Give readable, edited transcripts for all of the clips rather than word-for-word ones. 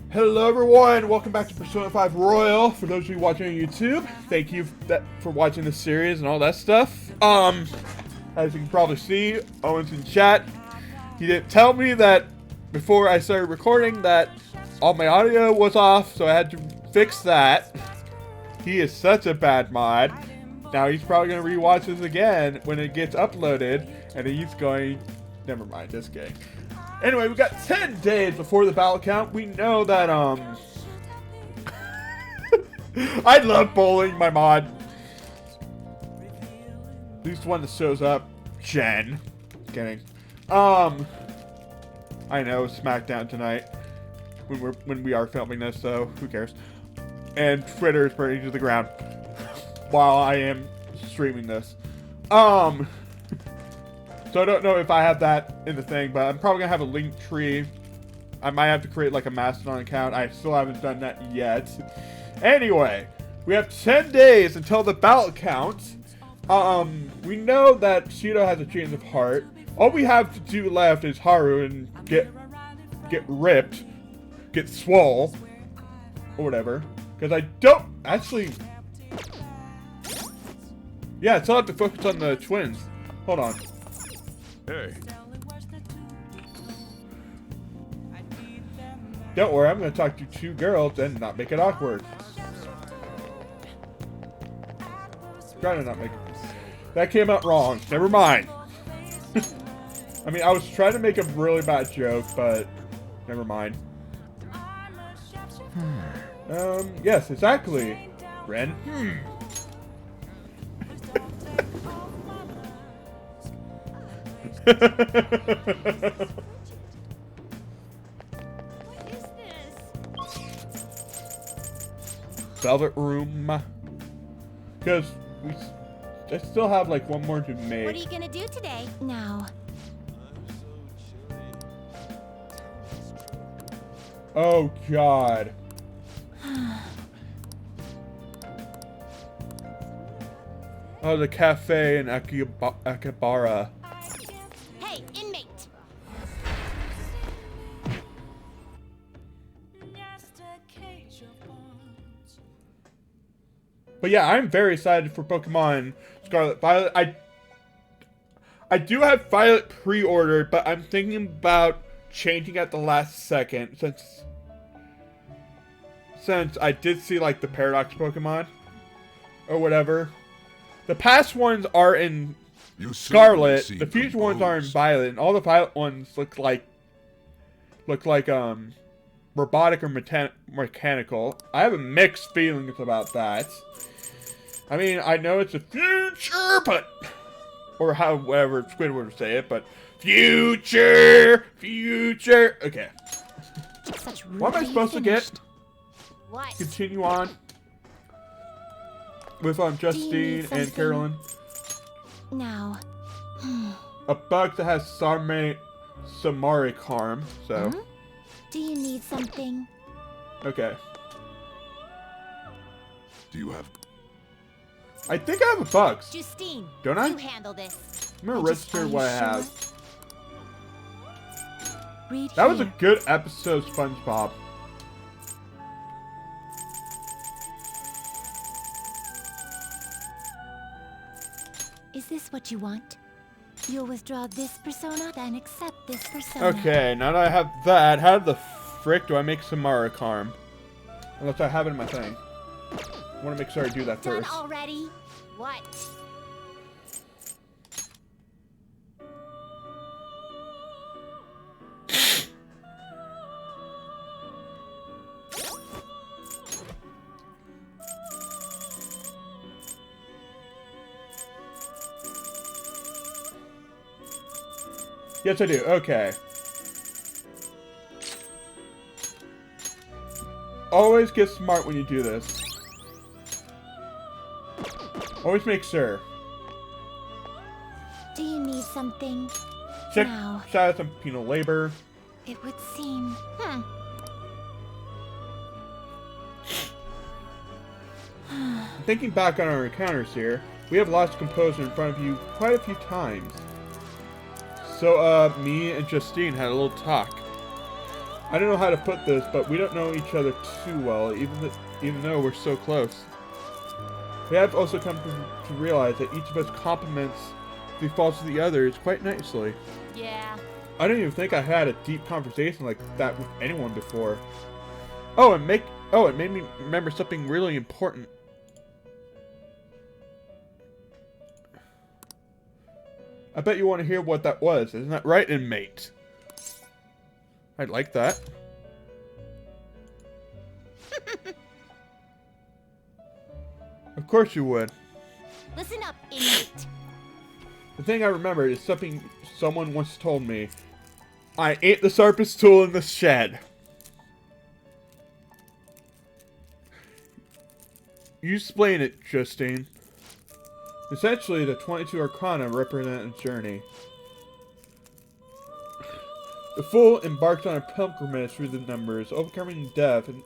Hello everyone, welcome back to Persona 5 Royal. For those of you watching on YouTube, thank you for watching this series and all that stuff. As you can probably see, Owen's in chat. He didn't tell me that before I started recording that all my audio was off, so I had to fix that. He is such a bad mod. Now he's probably going to rewatch this again when it gets uploaded, and he's going... Never mind, just kidding. Anyway, we got 10 days before the battle count. We know that, I love bowling, my mod. At least one that shows up. Jen. Kidding. I know, SmackDown tonight. When we are filming this, so who cares. And Twitter is burning to the ground. While I am streaming this. So I don't know if I have that in the thing, but I'm probably going to have a link tree. I might have to create like a Mastodon account. I still haven't done that yet. Anyway, we have 10 days until the ballot count. We know that Shido has a change of heart. All we have to do left is Haru and get ripped, get swole, or whatever. Because I don't actually... Yeah, I still have to focus on the twins. Hold on. Hey. Don't worry, I'm going to talk to two girls and not make it awkward. Trying to not make it... That came out wrong. Never mind. I mean, I was trying to make a really bad joke, but never mind. Yes, exactly. Ren. What is this? Velvet room. Because I still have like one more to make. What are you gonna do today? Now. Oh God. Oh, the cafe in Akihabara. Hey, inmate. But yeah, I'm very excited for Pokemon Scarlet Violet. I do have Violet pre-ordered, but I'm thinking about changing at the last second since I did see like the Paradox Pokemon or whatever. The past ones are in Scarlet, the future ones are in Violet, and all the Violet ones look like robotic or mechanical. I have a mixed feelings about that. I mean, I know it's a future, but... Or however Squidward would say it, but... Future! Okay. What am I supposed to get? What? Continue on. With Justine and Carolyn. Now. A bug that has Samari Charm, so... Hmm? Do you need something? Okay. Do you have... I think I have a bug. Justine, Don't I? you handle this. I'm gonna register what I have. Read That was a here. good episode, SpongeBob. Is this what you want? You'll withdraw this persona, then accept this persona. Okay, now that I have that, how the frick do I make Samara Charm? Unless I have it in my thing. I want to make sure I do that Done first. already? What? Yes, I do. Okay. Always get smart when you do this. Always make sure. Do you need something? Check Now. status on penal labor. It would seem. Thinking back on our encounters here, we have lost composure in front of you quite a few times. So, me and Justine had a little talk. I don't know how to put this, but we don't know each other too well, even though we're so close. We have also come to realize that each of us complements the faults of the others quite nicely. Yeah. I don't even think I had a deep conversation like that with anyone before. Oh, it made me remember something really important. I bet you want to hear what that was. Isn't that right, inmate? I'd like that. Of course you would. Listen up, inmate. The thing I remember is something someone once told me. I ain't the sharpest tool in the shed. You explain it, Justine. Essentially, the 22 Arcana represent a journey. The Fool embarks on a pilgrimage through the numbers, overcoming death and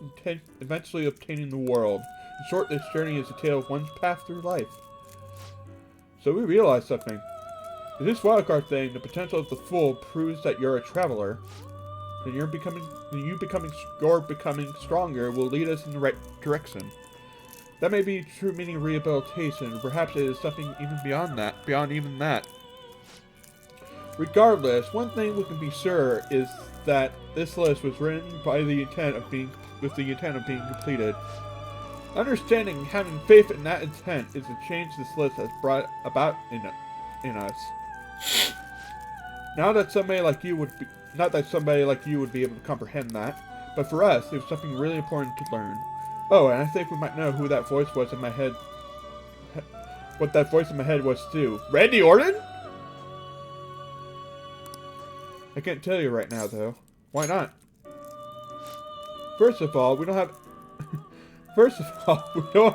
eventually obtaining the world. In short, this journey is a tale of one's path through life. So we realize something. In this wildcard thing, the potential of the Fool proves that you're a traveler. And you becoming stronger will lead us in the right direction. That may be true meaning of rehabilitation, or perhaps it is something even beyond that. Regardless, one thing we can be sure is that this list was written with the intent of being completed. Understanding and having faith in that intent is the change this list has brought about in us. Not that somebody like you would be able to comprehend that, but for us, it was something really important to learn. Oh, and I think we might know who that voice was in my head. What that voice in my head was too. Randy Orton? I can't tell you right now, though. Why not? First of all, we don't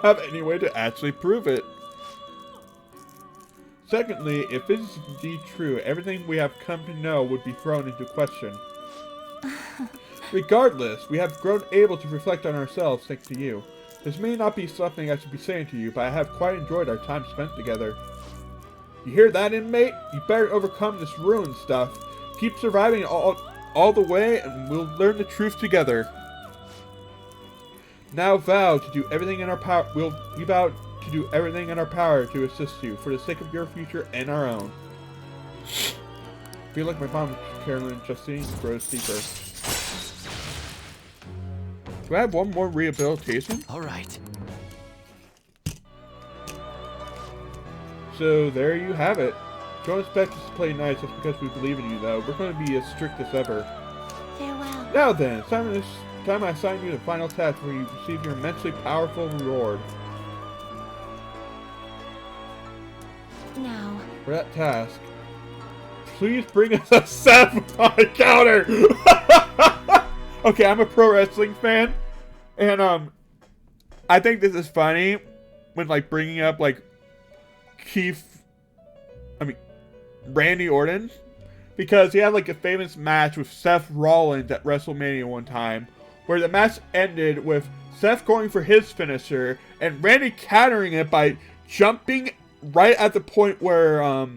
have any way to actually prove it. Secondly, if this is indeed true, everything we have come to know would be thrown into question. Regardless, we have grown able to reflect on ourselves thanks to you. This may not be something I should be saying to you, but I have quite enjoyed our time spent together. You hear that, inmate? You better overcome this ruined stuff. Keep surviving all the way, and we'll learn the truth together. Now vow to do everything in our power. We vow to do everything in our power to assist you, for the sake of your future and our own. I feel like my mom, Carolyn Justine, grows deeper. Do I have one more rehabilitation? All right. So there you have it. Don't expect us to play nice just because we believe in you, though. We're going to be as strict as ever. Farewell. Now then, it's time I assign you the final task where you receive your immensely powerful reward. Now. For that task, please bring us a Seth on the counter! Okay, I'm a pro wrestling fan, and I think this is funny when like bringing up like Randy Orton, because he had like a famous match with Seth Rollins at WrestleMania one time, where the match ended with Seth going for his finisher and Randy countering it by jumping right at the point where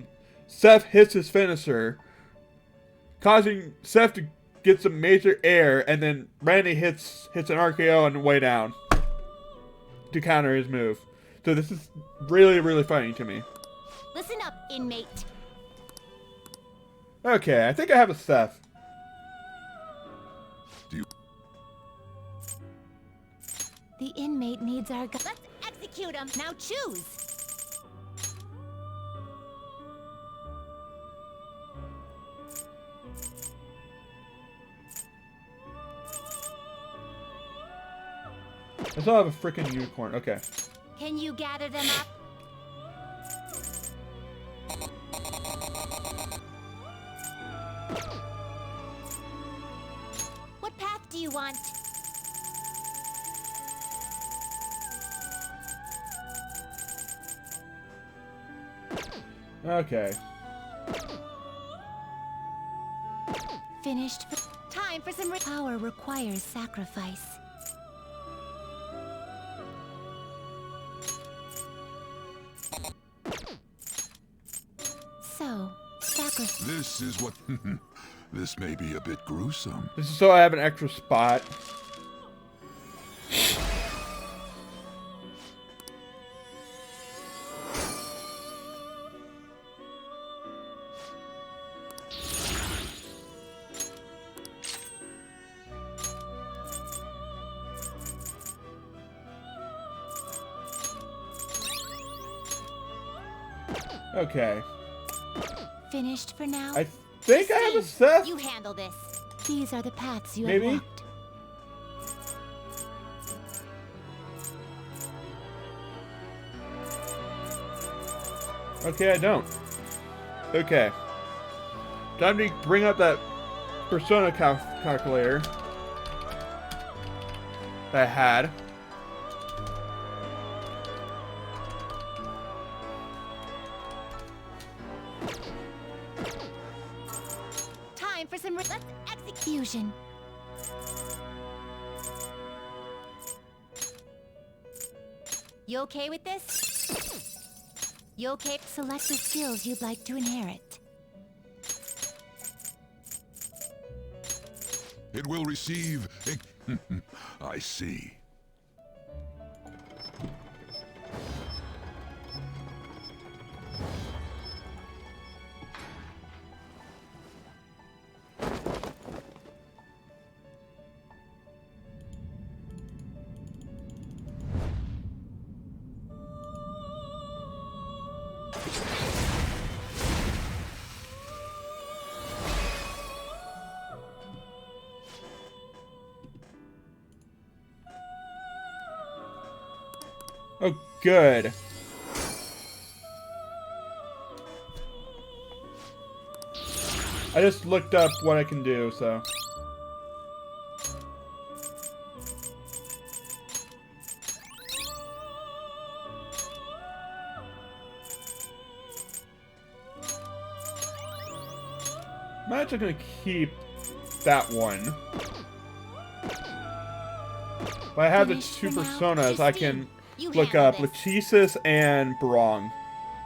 Seth hits his finisher, causing Seth to get some major air, and then Randy hits an RKO on the way down to counter his move. So this is really, really funny to me. Listen up, inmate. Okay, I think I have a Seth. The inmate needs our Let's execute him. Now choose. I still have a freaking unicorn. Okay. Can you gather them up? What path do you want? Okay. Finished. Time for some power requires sacrifice. So, sacrifice. This is what... This may be a bit gruesome. This is so I have an extra spot. Okay. Finished for now? I think I have a set. You handle this. These are the paths you Maybe? have walked. Okay, I don't. Okay. Time to bring up that persona calculator that I had. Time for some let's execution. You okay with this? You okay? Select the skills you'd like to inherit. It will receive a... I see. Oh, good. I just looked up what I can do, so. I'm actually gonna keep that one. But I have the Finished two for now? personas. I can You look handle up this. Lachesis and Brong.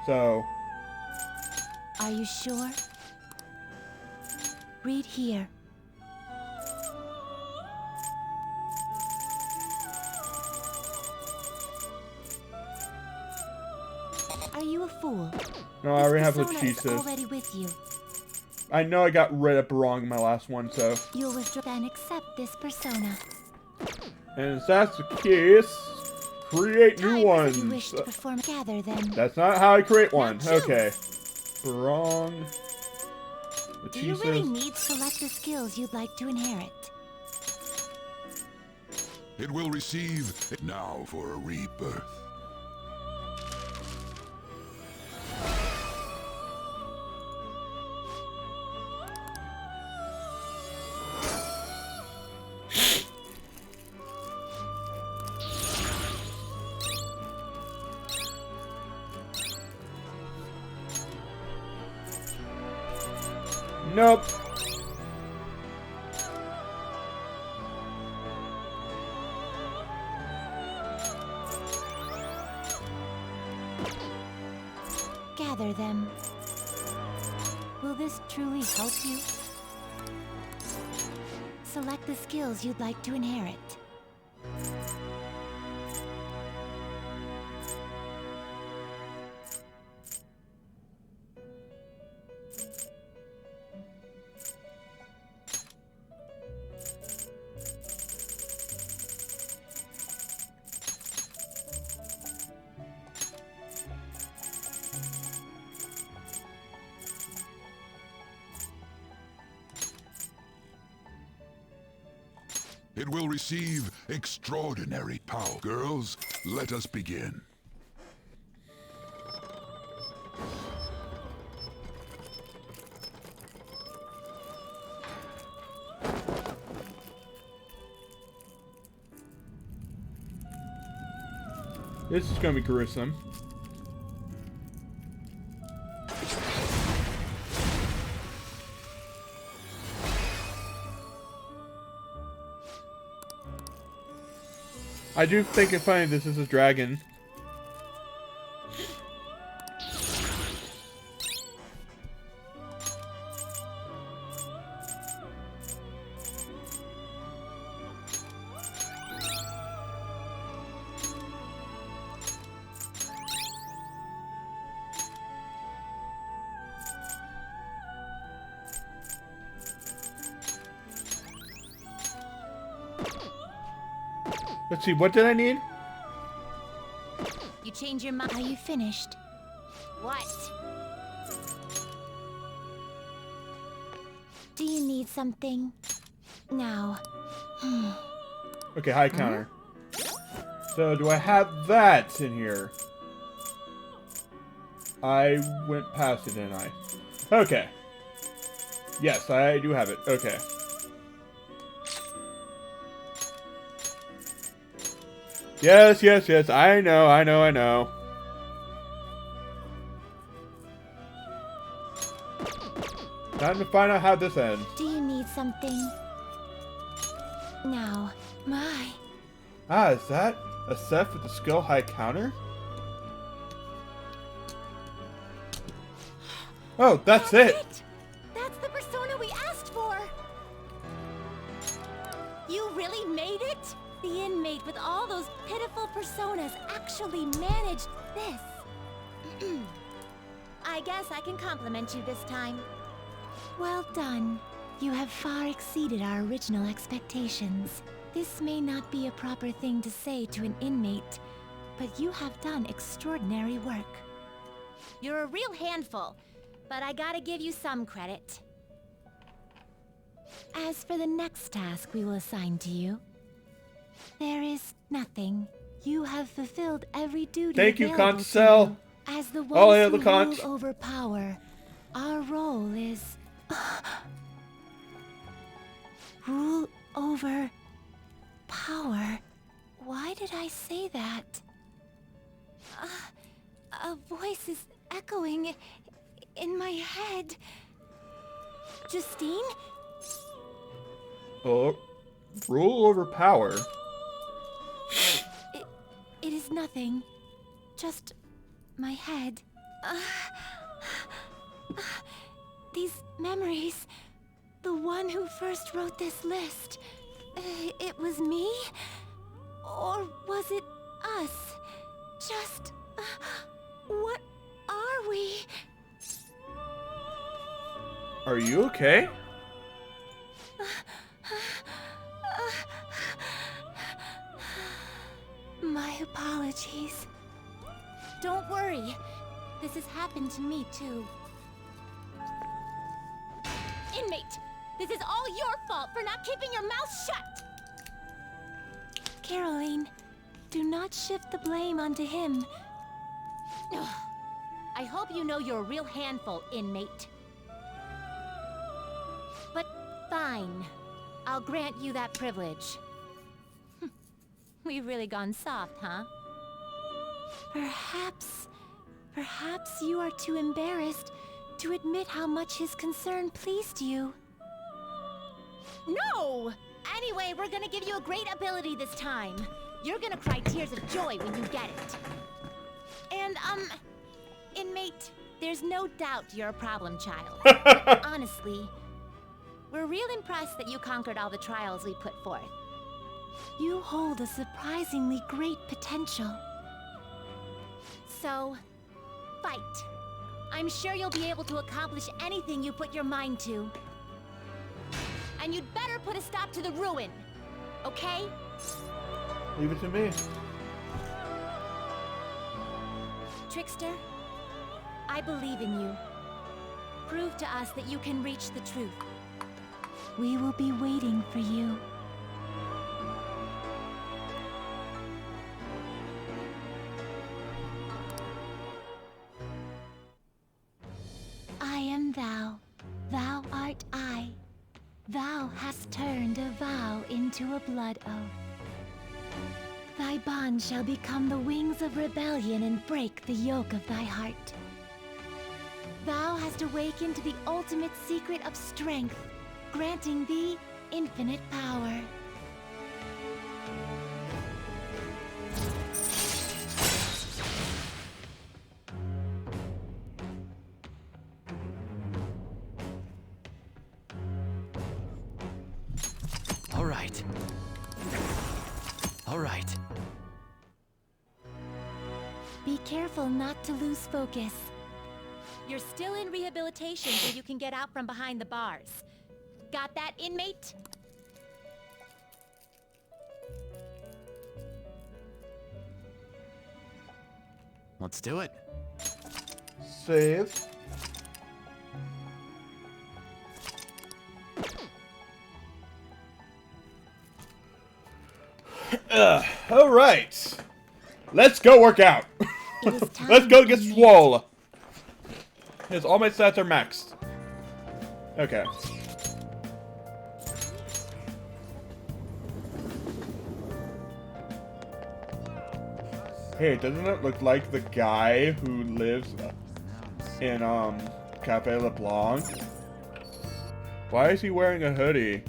So, Are you sure? Read here. Are you a fool? no, I already have This persona is Lachesis. already with you. I know I got rid of Brong in my last one, so. You'll withdraw and accept this persona. And if that's the case, create Time new for what ones. you wish to perform. Gather them. That's not how I create one. choose. Okay. Brong. Do you really Lachesis. need to select the skills you'd like to inherit? It will receive now for a rebirth. Nope. Gather them. Will this truly help you? Select the skills you'd like to inherit. It will receive extraordinary power. Girls, let us begin. This is gonna be gruesome. I do think it's funny this is a dragon. Let's see, what did I need? You change your mind. Are you finished? What? Do you need something? Now. Okay, high counter. So, do I have that in here? I went past it, didn't I? Okay. Yes, I do have it. Okay. Yes, yes, yes. I know, I know, I know. Time to find out how this ends. Do you need something? Now. My. Ah, is that a Seth with the skill high counter? Oh, that's it. That's the persona we asked for! You really made it? The inmate with all those pitiful personas actually managed this. I guess I can compliment you this time. Well done. You have far exceeded our original expectations. This may not be a proper thing to say to an inmate, but you have done extraordinary work. You're a real handful, but I gotta give you some credit. As for the next task we will assign to you, there is nothing. You have fulfilled every duty. Thank you, available to Consel. you. As the Oh, ones yeah, who the cons. rule over power, our role is rule over power. Why did I say that? A voice is echoing in my head. Justine? Oh, rule over power. It is nothing. Just my head. These memories. The one who first wrote this list. It was me? Or was it us? Just... what are we? Are you okay? My apologies. Don't worry. This has happened to me too. Inmate, this is all your fault for not keeping your mouth shut! Caroline, do not shift the blame onto him. I hope you know you're a real handful, inmate. But fine. I'll grant you that privilege. We've really gone soft, huh? Perhaps you are too embarrassed to admit how much his concern pleased you. No! Anyway, we're gonna give you a great ability this time. You're gonna cry tears of joy when you get it. And, inmate, there's no doubt you're a problem child. But honestly, we're real impressed that you conquered all the trials we put forth. You hold a surprisingly great potential. So, fight. I'm sure you'll be able to accomplish anything you put your mind to. And you'd better put a stop to the ruin, okay? Leave it to me. Trickster, I believe in you. Prove to us that you can reach the truth. We will be waiting for you. I am thou, thou art I. Thou hast turned a vow into a blood oath. Thy bond shall become the wings of rebellion and break the yoke of thy heart. Thou hast awakened the ultimate secret of strength, granting thee infinite power. All right. Be careful not to lose focus. You're still in rehabilitation so you can get out from behind the bars. Got that, inmate? let's do it. Save. All right. Let's go work out. It is time Let's go to get meet. swole. Yes, all my stats are maxed. Okay. Hey, doesn't it look like the guy who lives in Cafe LeBlanc? Why is he wearing a hoodie?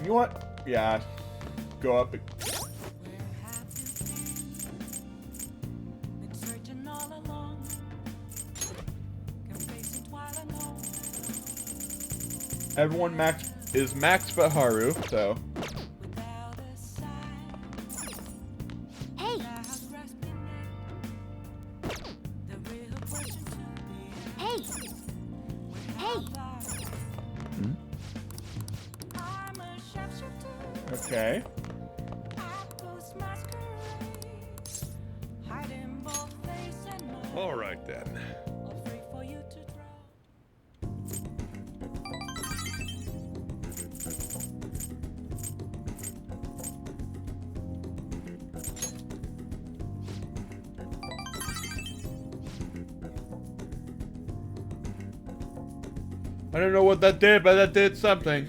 You know what? Yeah. Go up. Everyone is max but Haru, so. Hey! Hey! Hey! Okay. All right then. I don't know what that did, but that did something.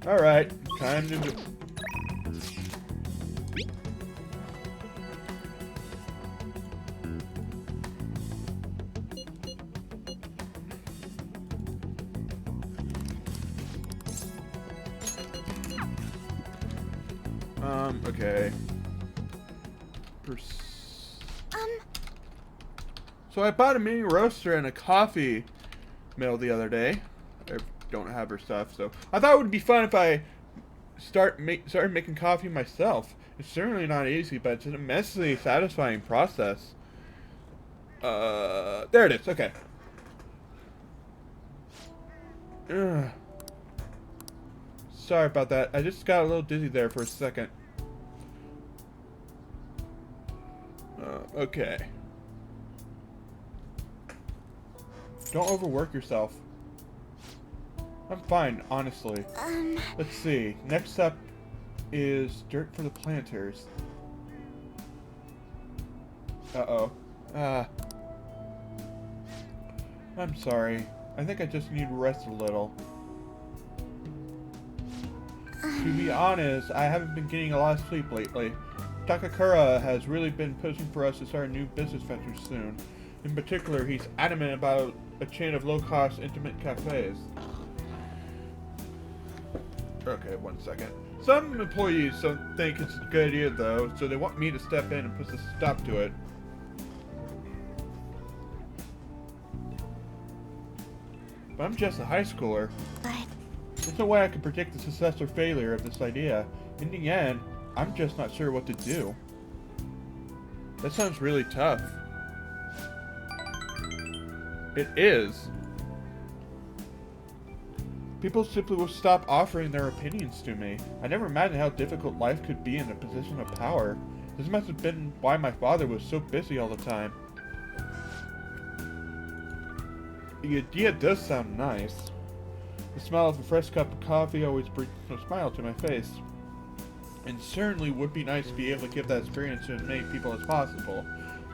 Alright, time to do. Okay. So I bought a mini roaster and a coffee mill the other day. I don't have her stuff, so I thought it would be fun if I started making coffee myself. It's certainly not easy, but it's an immensely satisfying process. There it is. Okay. Ugh. Sorry about that. I just got a little dizzy there for a second. Okay. Don't overwork yourself. I'm fine, honestly. Let's see. Next up is dirt for the planters. Uh-oh. I'm sorry. I think I just need to rest a little. To be honest, I haven't been getting a lot of sleep lately. Takakura has really been pushing for us to start a new business venture soon. In particular, he's adamant about a chain of low-cost, intimate cafes. Okay, 1 second. Some employees don't think it's a good idea, though, so they want me to step in and put a stop to it. But I'm just a high schooler. But There's no way I can predict the success or failure of this idea. In the end, I'm just not sure what to do. That sounds really tough. It is. People simply will stop offering their opinions to me. I never imagined how difficult life could be in a position of power. This must have been why my father was so busy all the time. The idea does sound nice. The smell of a fresh cup of coffee always brings a smile to my face. And certainly would be nice to be able to give that experience to as many people as possible.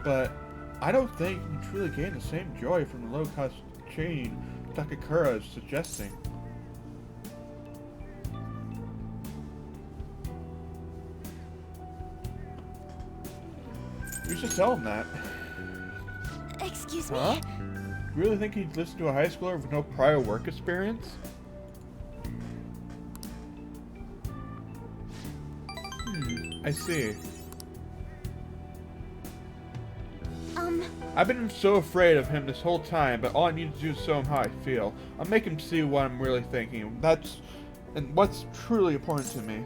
But I don't think you can truly gain the same joy from the low-cost chain Takakura is suggesting. You should tell him that. excuse me. Huh? You really think he'd listen to a high schooler with no prior work experience? I see. I've been so afraid of him this whole time, but all I need to do is show him how I feel. I'll make him see what I'm really thinking. And what's truly important to me.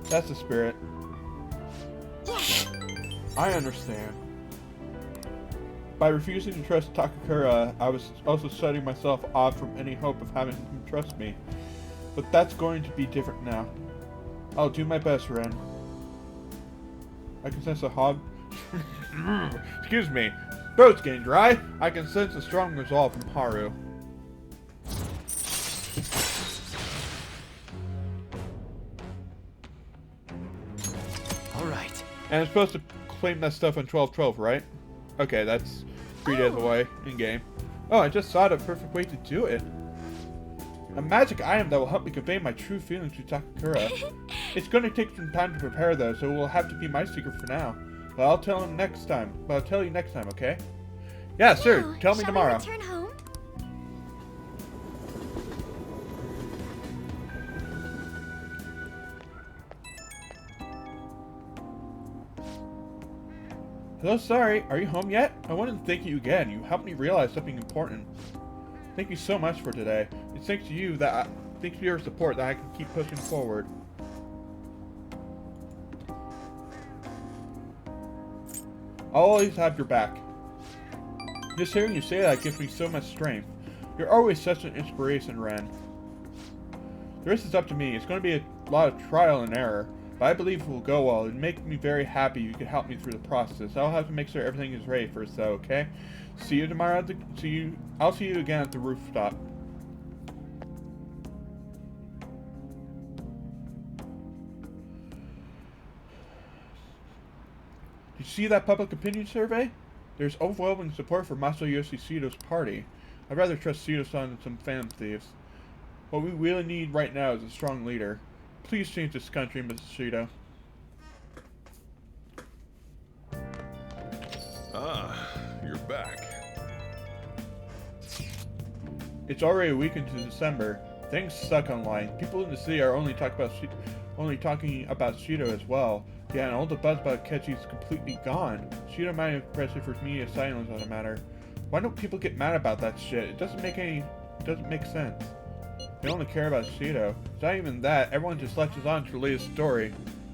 That's the spirit. Yes. I understand. By refusing to trust Takakura, I was also shutting myself off from any hope of having him trust me. But that's going to be different now. I'll do my best, Ren. I can sense a hog. Excuse me. Throat's getting dry. I can sense a strong resolve from Haru. Alright. And I'm supposed to claim that stuff on 12/12, right? Okay, that's 3 days away in game. Oh, I just saw the perfect way to do it. A magic item that will help me convey my true feelings to Takakura. It's going to take some time to prepare though, so it will have to be my secret for now. But I'll tell him next time. But I'll tell you next time, okay? Yeah, sure. Now, Tell me shall tomorrow. we return home? Hello, sorry. Are you home yet? I wanted to thank you again. You helped me realize something important. Thank you so much for today. It's thanks to you that thanks to your support that I can keep pushing forward. I'll always have your back. Just hearing you say that gives me so much strength. You're always such an inspiration, Ren. The rest is up to me. It's going to be a lot of trial and error, but I believe it will go well. It'd make me very happy you could help me through the process. I'll have to make sure everything is ready first, though. Okay? See you tomorrow. I'll see you again at the rooftop. Did you see that public opinion survey? There's overwhelming support for Masayoshi Shido's party. I'd rather trust Shido-san than some fan thieves. What we really need right now is a strong leader. Please change this country, Mrs. Shido. Ah, you're back. It's already a week into December. Things suck online. People in the city are only talking about Shido as well. Yeah, and all the buzz about Akechi is completely gone. Shido might have pressed for media silence on the matter. Why don't people get mad about that shit? It doesn't make sense. They only care about Shido. It's not even that. Everyone just latches on to the latest story.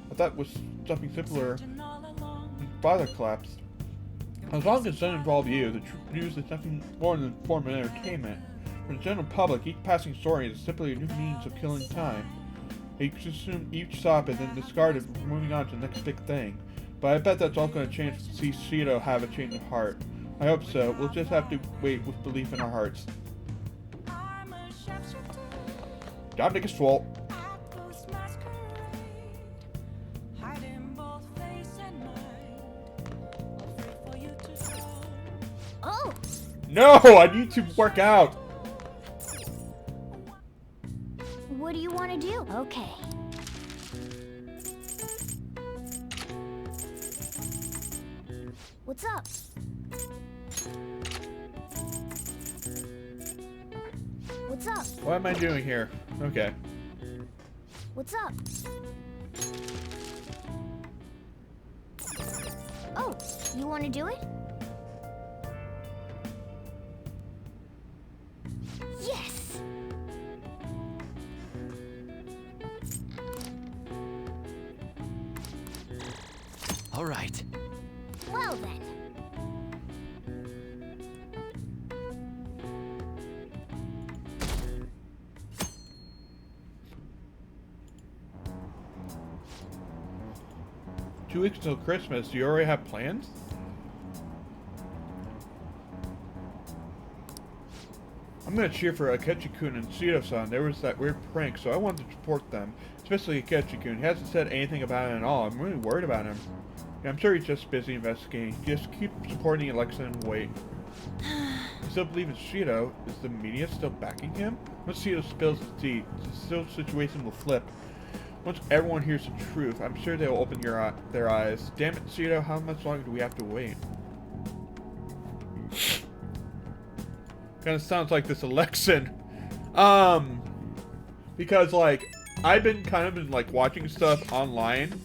I thought it was something simpler. Father collapsed. As long as it doesn't involve you, the news is nothing more than form of entertainment. For the general public, each passing story is simply a new means of killing time. They consume each stop and then discard it, moving on to the next big thing. But I bet that's all going to change to see Shido have a change of heart. I hope so. We'll just have to wait with belief in our hearts. Dominic is swole. Oh! No! I need to work out! What do you want to do? Okay. What's up? What's up? What am I doing here? Okay. What's up? Oh, you want to do it? Yes! All right. Well then. 2 weeks until Christmas. Do you already have plans? I'm gonna cheer for Akechi-kun and Shido-san. There was that weird prank, so I wanted to support them. Especially Akechi-kun. He hasn't said anything about it at all. I'm really worried about him. Yeah, I'm sure he's just busy investigating. Just keep supporting Alexa and wait. I still believe in Shido. Is the media still backing him? Once Shido spills his tea, the situation will flip. Once everyone hears the truth, I'm sure they will open their eyes. Damn it, Shido, how much longer do we have to wait? Kinda sounds like this election. Because, like, I've been like, watching stuff online.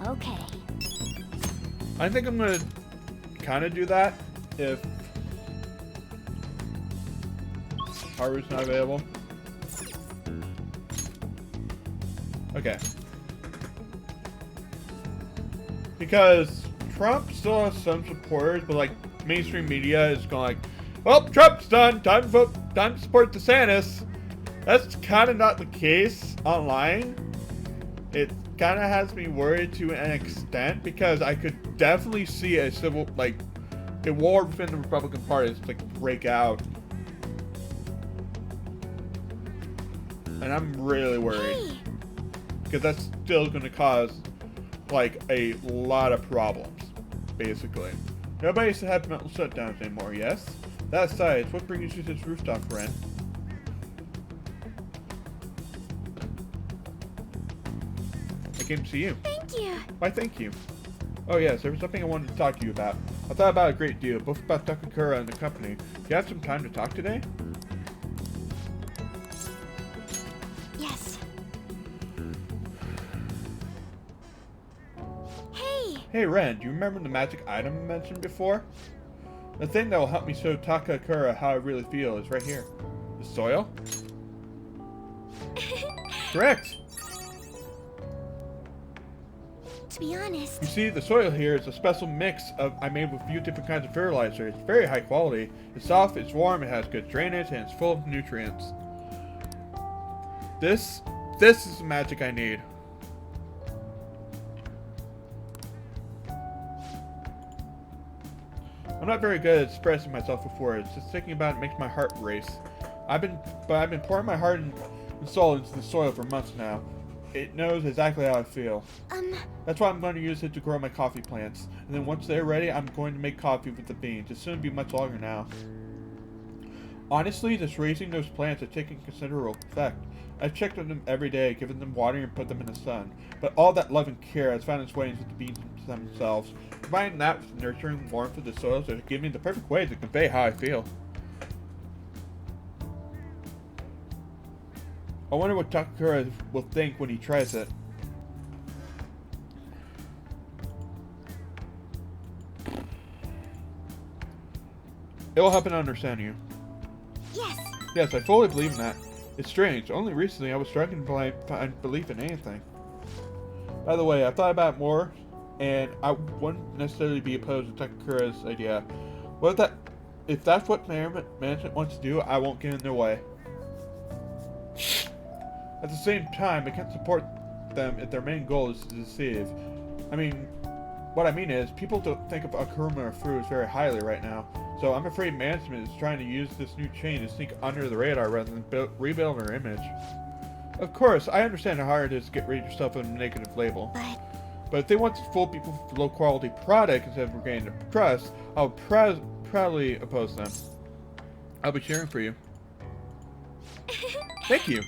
Okay. I think I'm gonna kind of do that. if Haru's not available. Okay. Because Trump still has some supporters, but like mainstream media is going like, well, Trump's done. Time to vote. Time to support DeSantis. That's kind of not the case online. It kind of has me worried to an extent because I could definitely see a a war within the Republican Party to break out, and I'm really worried because that's still going to cause like a lot of problems. Basically, nobody's to have mental shutdowns anymore. Yes, that aside, what brings you to this rooftop, friend? I came to see you. Thank you. Why, thank you. Oh yes, there was something I wanted to talk to you about. I thought about a great deal, both about Takakura and the company. Do you have some time to talk today? Yes. Hey! Hey Ren, do you remember the magic item I mentioned before? The thing that will help me show Takakura how I really feel is right here. The soil? Correct! To be honest... You see, the soil here is a special mix I made with a few different kinds of fertilizer. It's very high quality. It's soft, it's warm, it has good drainage, and it's full of nutrients. This is the magic I need. I'm not very good at expressing myself with words. Just thinking about it makes my heart race. I've been pouring my heart and soul into the soil for months now. It knows exactly how I feel. That's why I'm going to use it to grow my coffee plants. And then once they're ready, I'm going to make coffee with the beans. It shouldn't be much longer now. Honestly, just raising those plants is taking considerable effect. I've checked on them every day, given them water and put them in the sun. But all that love and care has found its way into the beans themselves. Combining that with the nurturing warmth of the soil to give me the perfect way to convey how I feel. I wonder what Takakura will think when he tries it. It will help him understand you. Yes. Yes, I fully believe in that. It's strange. Only recently I was struggling to find belief in anything. By the way, I've thought about it more, and I wouldn't necessarily be opposed to Takakura's idea. What if that's what management wants to do, I won't get in their way. At the same time, I can't support them if their main goal is to deceive. I mean, what I mean is, people don't think of Akuma or Fruits very highly right now, so I'm afraid management is trying to use this new chain to sneak under the radar rather than rebuild their image. Of course, I understand how hard it is to get rid of yourself of a negative label. But if they want to fool people with low-quality product instead of regaining their trust, I'll proudly oppose them. I'll be cheering for you. Thank you.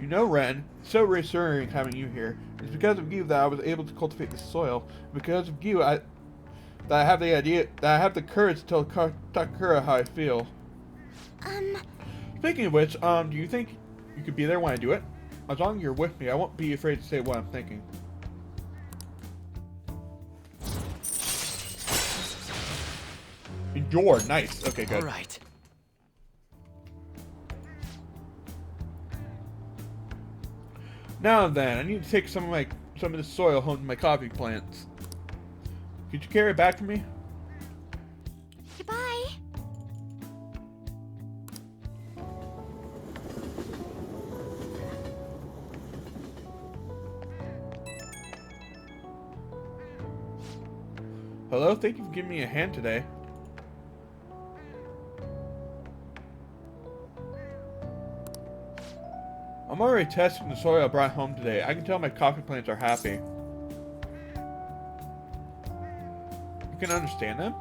You know, Ren, it's so reassuring having you here. It's because of you that I was able to cultivate the soil. Because of you, I have the courage to tell Takakura how I feel. Speaking of which, do you think you could be there when I do it? As long as you're with me, I won't be afraid to say what I'm thinking. Endure, nice. Okay, good. All right. Now then, I need to take some of this soil home to my coffee plants. Could you carry it back for me? Goodbye. Hello, thank you for giving me a hand today. I'm already testing the soil I brought home today. I can tell my coffee plants are happy. You can understand them?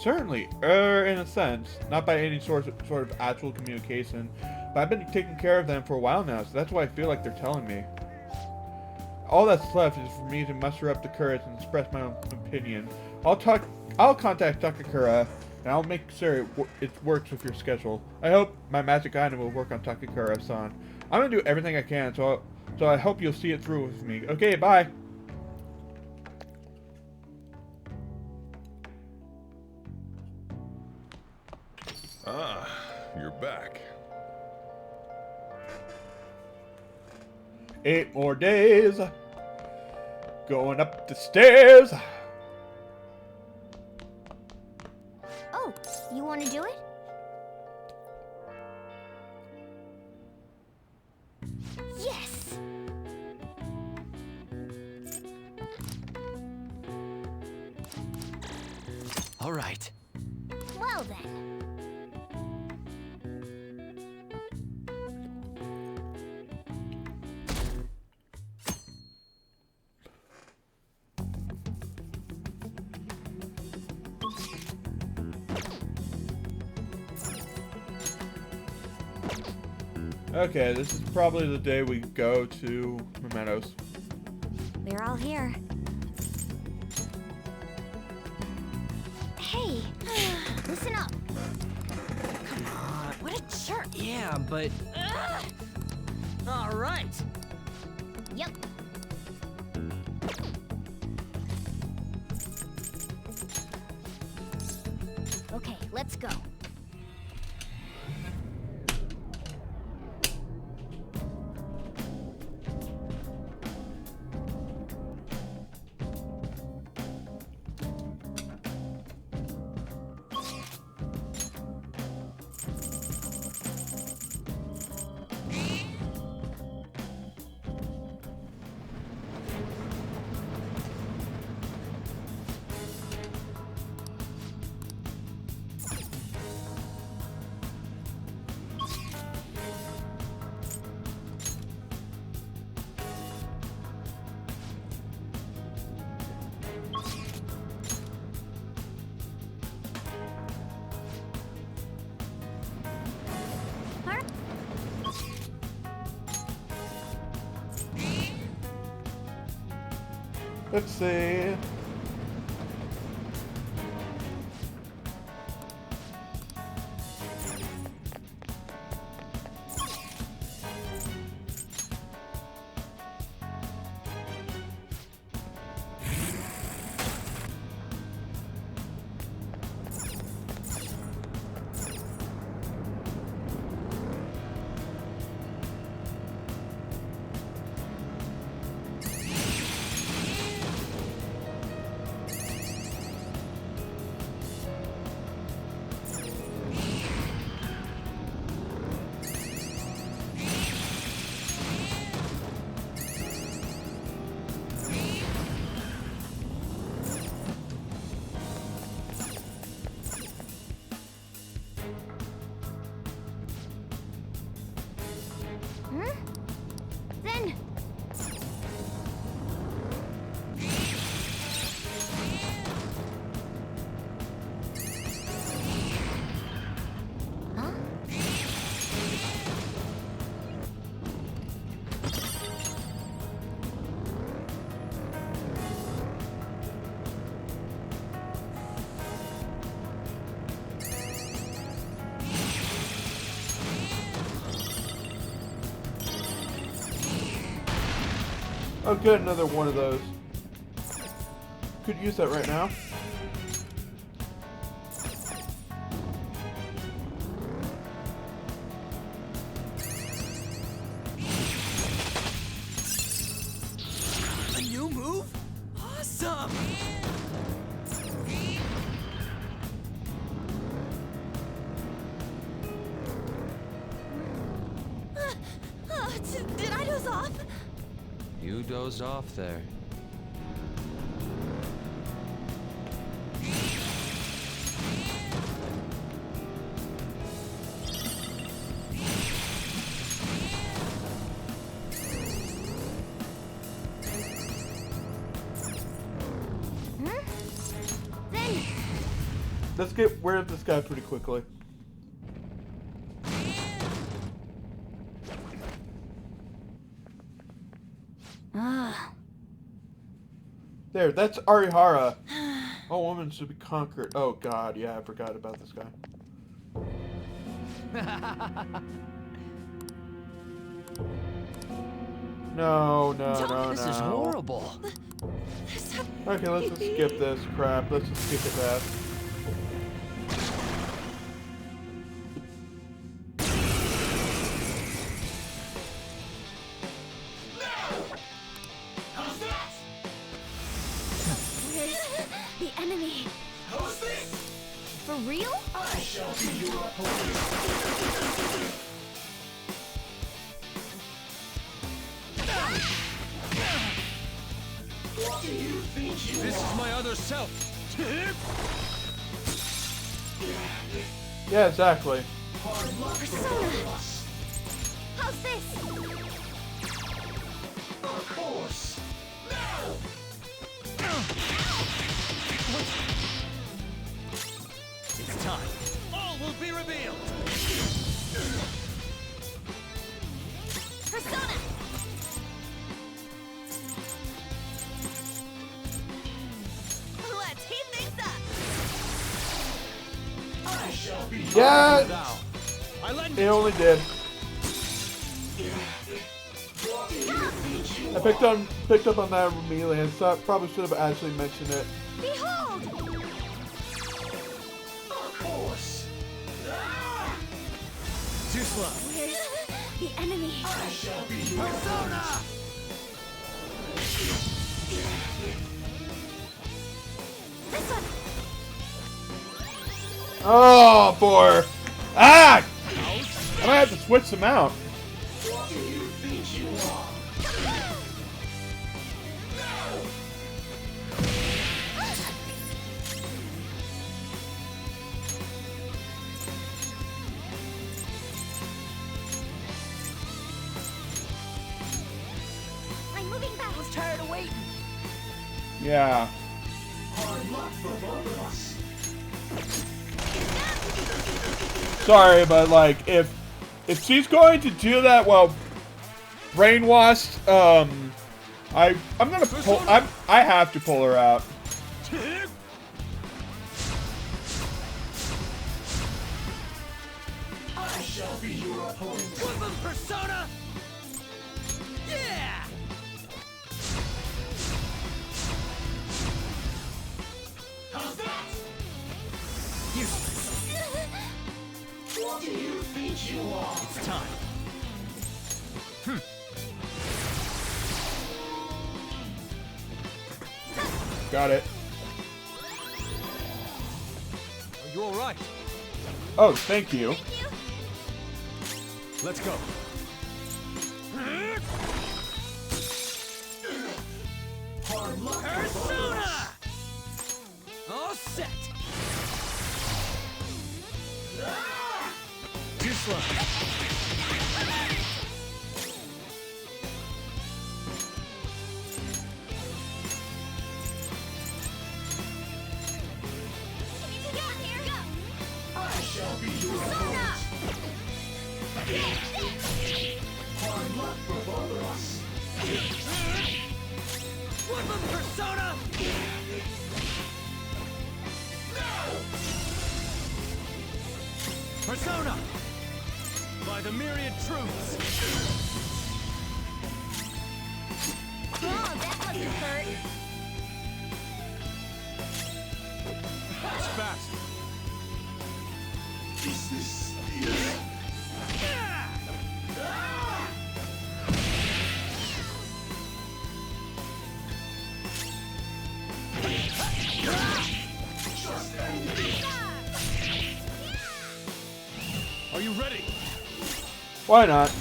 Certainly, in a sense. Not by any sort of actual communication. But I've been taking care of them for a while now, so that's why I feel like they're telling me. All that's left is for me to muster up the courage and express my own opinion. I'll contact Takakura, and I'll make sure it works with your schedule. I hope my magic item will work on Takakura-san. I'm gonna do everything I can, so I hope you'll see it through with me. Okay, bye! you're back. 8 more days. Going up the stairs. Oh, you want to do it? Yes! All right. Well then. Okay, this is probably the day we go to Mementos. We're all here. Hey, listen up. Come on. What a jerk. Yeah, but... All right. Yep. Okay, let's go. Let's see. Then... Huh? Oh, good, another one of those. Could use that right now. A new move? Awesome! Did I doze off? You dozed off there. Then... Let's get rid of this guy pretty quickly. There, that's Arihara. All women should be conquered. Oh god, yeah, I forgot about this guy. No, This is horrible. Okay, let's just skip this crap. Let's just skip it past. The enemy. How's this? For real? I shall be your opponent. What do you think you This are? is my other self. Yeah, exactly. Persona. How's this? Of course. Now. It's time. All will be revealed. Persona. Let's heat things up. I shall be Yeah, Thou. I lend it only did. What do you think you I picked up on that immediately and thought probably should have actually mentioned it. Behold. Of course. Ah! Too slow. Where's the enemy? I shall be your Persona! This one. Oh, boy. Ah! I might have to switch them out. What do you think you are? I'm moving back. I was tired of waiting. Yeah. Hard luck for both of us. Sorry, but like if she's going to do that, well, brainwashed, I'm gonna pull. I have to pull her out. I shall be your opponent. Woodland Persona! Yeah! How's that? Useless. What do you think you are? It's time. Got it. Are you alright? Oh, thank you. Let's go. Hard luck for both of Persona! us. All set. Ah! Too slow. Yeah, here we go. I shall be your Persona. opponent. Hard luck for both of us. Woodland Persona! Persona! By the myriad truths! Oh, that wasn't hurt. It's fast! Is this the end? Just end it. Are you ready? Why not?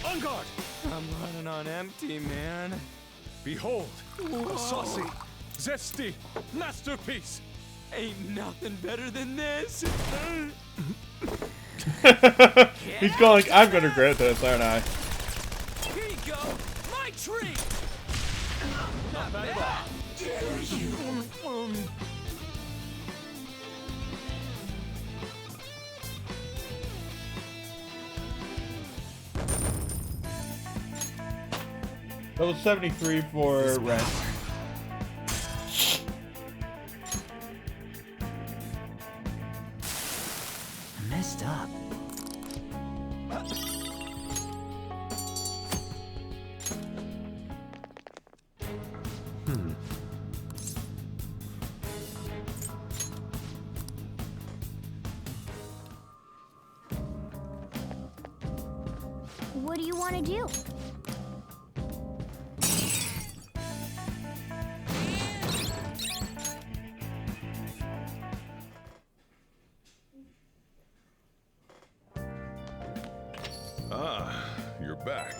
On guard! I'm running on empty, man. Behold, a saucy, zesty masterpiece! Ain't nothing better than this! He's going. I'm gonna regret this, aren't I? Here you go! My treat! Not bad at all. Dare you? Level 73 for Ren. I messed up. What do you want to do? back.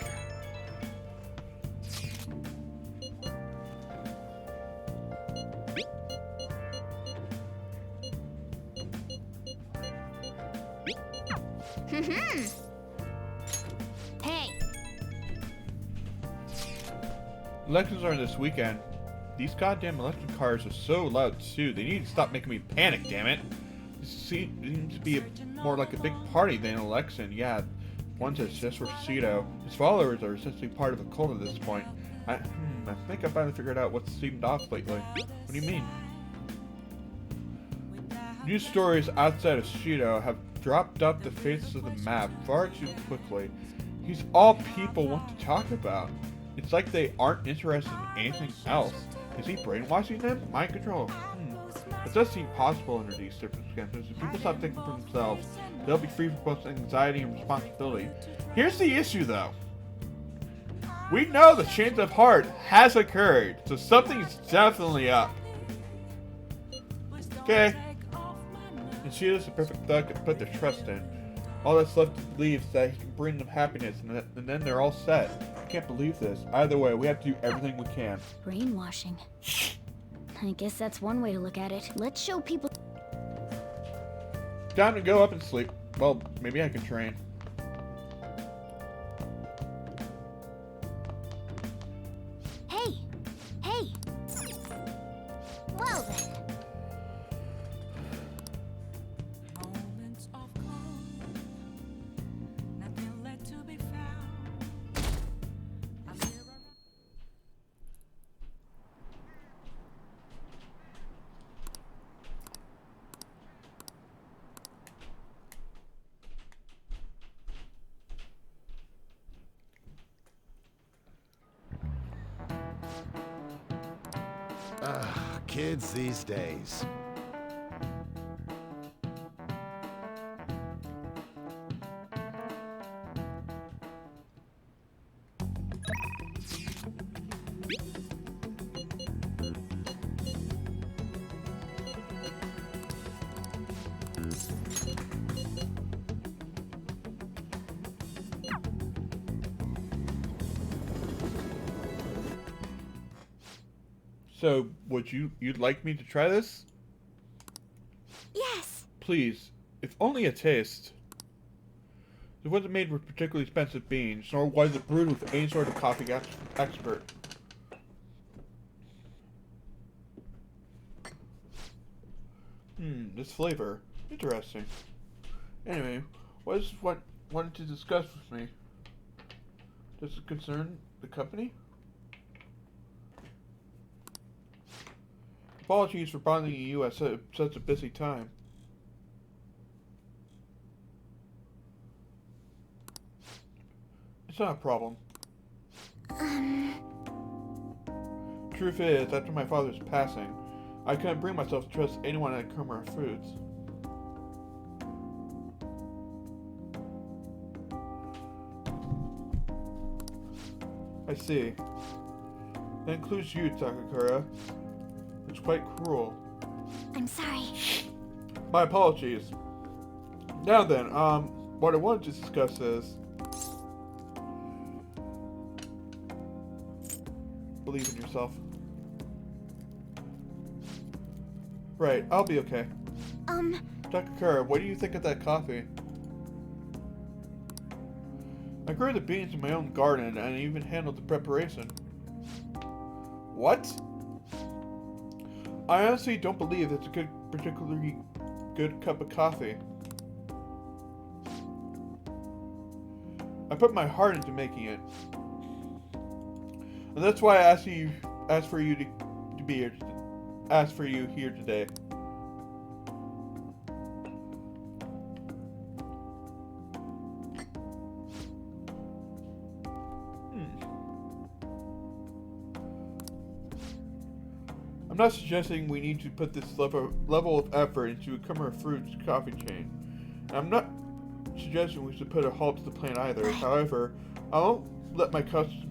Hey, Elections are this weekend. These goddamn election cars are so loud too. They need to stop making me panic, damn it. This seems to be more like a big party than an election. Yeah, one says just for Shido. His followers are essentially part of a cult at this point. I think I finally figured out what's seemed off lately. What do you mean? News stories outside of Shido have dropped off the face of the map far too quickly. He's all people want to talk about. It's like they aren't interested in anything else. Is he brainwashing them? Mind control? It does seem possible under these circumstances. If people stop thinking for themselves, they'll be free from both anxiety and responsibility. Here's the issue, though. We know the change of heart has occurred, so something's definitely up. Okay. And she is the perfect thug to put their trust in. All that's left to believe is that he can bring them happiness, and then they're all set. I can't believe this. Either way, we have to do everything we can. brainwashing. I guess that's one way to look at it. Let's show people. Time to go up and sleep. Well, maybe I can train. Hey! Hey! Well then. Moments of calm, nothing left to be found. I'm here around. Kids these days. So, you'd like me to try this? Yes! Please, if only a taste. It wasn't made with particularly expensive beans, nor was it brewed with any sort of coffee expert. This flavor. Interesting. Anyway, what is what wanted to discuss with me? Does it concern the company? Apologies for bothering you at such a busy time. It's not a problem. Truth is, after my father's passing, I couldn't bring myself to trust anyone at Kumara Foods. I see. That includes you, Takakura. It's quite cruel. I'm sorry. My apologies. Now then, what I wanted to discuss is... believe in yourself. Right, I'll be okay. Takakura, what do you think of that coffee? I grew the beans in my own garden and I even handled the preparation. What? I honestly don't believe it's a particularly good cup of coffee. I put my heart into making it. And that's why I asked for you to be here. Asked for you here today. I'm not suggesting we need to put this level of effort into Kumara Fruits coffee chain. And I'm not suggesting we should put a halt to the plan either. However, I won't let my customers...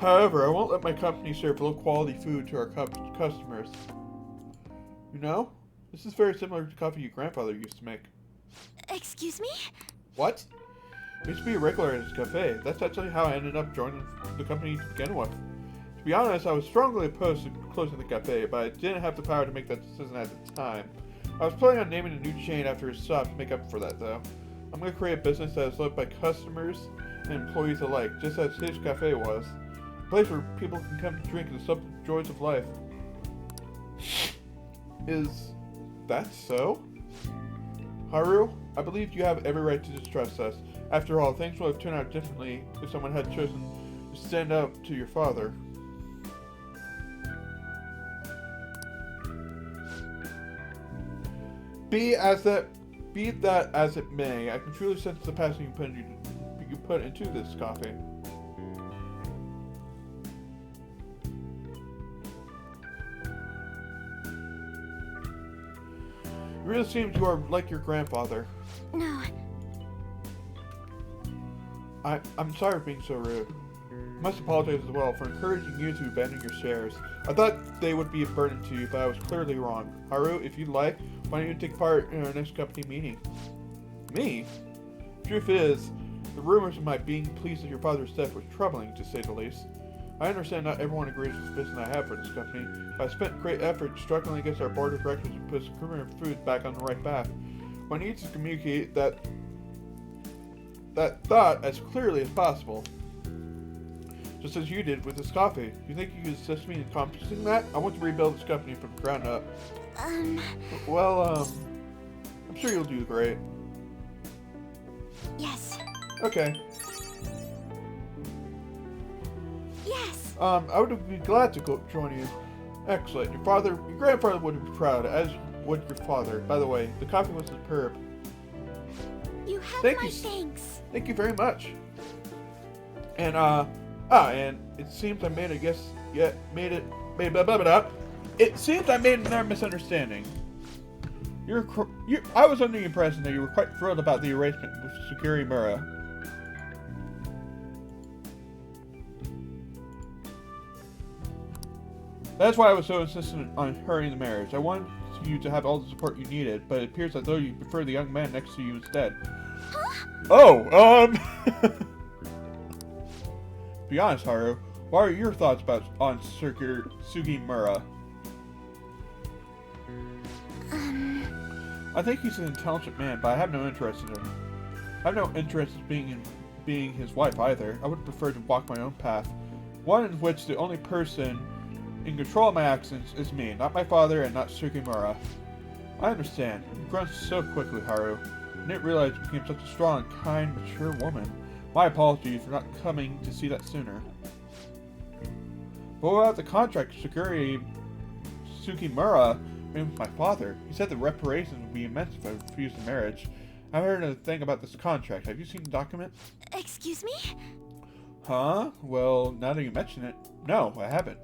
However, I won't let my company serve low-quality food to our customers. You know, this is very similar to coffee your grandfather used to make. Excuse me? What? I used to be a regular at this cafe. That's actually how I ended up joining the company to begin with. To be honest, I was strongly opposed to closing the cafe, but I didn't have the power to make that decision at the time. I was planning on naming a new chain after his stop to make up for that, though. I'm going to create a business that is loved by customers and employees alike, just as his cafe was. A place where people can come to drink and sup the joys of life. Is that so? Haru, I believe you have every right to distrust us. After all, things would have turned out differently if someone had chosen to stand up to your father. Be that as it may, I can truly sense the passion you put into this coffee. It really seems you are like your grandfather. No. I'm sorry for being so rude. I must apologize as well for encouraging you to abandon your shares. I thought they would be a burden to you, but I was clearly wrong. Haru, if you'd like, why don't you take part in our next company meeting? Me? Truth is, the rumors of my being pleased with your father's death was troubling, to say the least. I understand not everyone agrees with the vision I have for this company, but I spent great effort struggling against our board of directors to put Sakura and Food back on the right path. I need to communicate that thought as clearly as possible. Just as you did with this coffee. You think you can assist me in accomplishing that? I want to rebuild this company from the ground up. Well, I'm sure you'll do great. Yes. Okay. Yes. I would be glad to join you. Excellent. Your grandfather would be proud, as would your father. By the way, the coffee was superb. You have Thank my you. thanks. Thank you very much. And, and it seems I made, It seems I made another misunderstanding. I was under the impression that you were quite thrilled about the arrangement with Sugimura. That's why I was so insistent on hurrying the marriage. I wanted you to have all the support you needed, but it appears as though you prefer the young man next to you instead. Huh? Oh, Be honest, Haru. What are your thoughts on Sugimura? I think he's an intelligent man, but I have no interest in him. I have no interest in being his wife either. I would prefer to walk my own path, one in which the only person in control of my actions is me, not my father and not Sugimura. I understand. You've grown so quickly, Haru. I didn't realize you became such a strong, kind, mature woman. My apologies for not coming to see that sooner. But what about the contract Sugimura made with my father? He said the reparations would be immense if I refused the marriage. I haven't heard a thing about this contract. Have you seen the document? Excuse me? Huh? Well, now that you mention it, no, I haven't.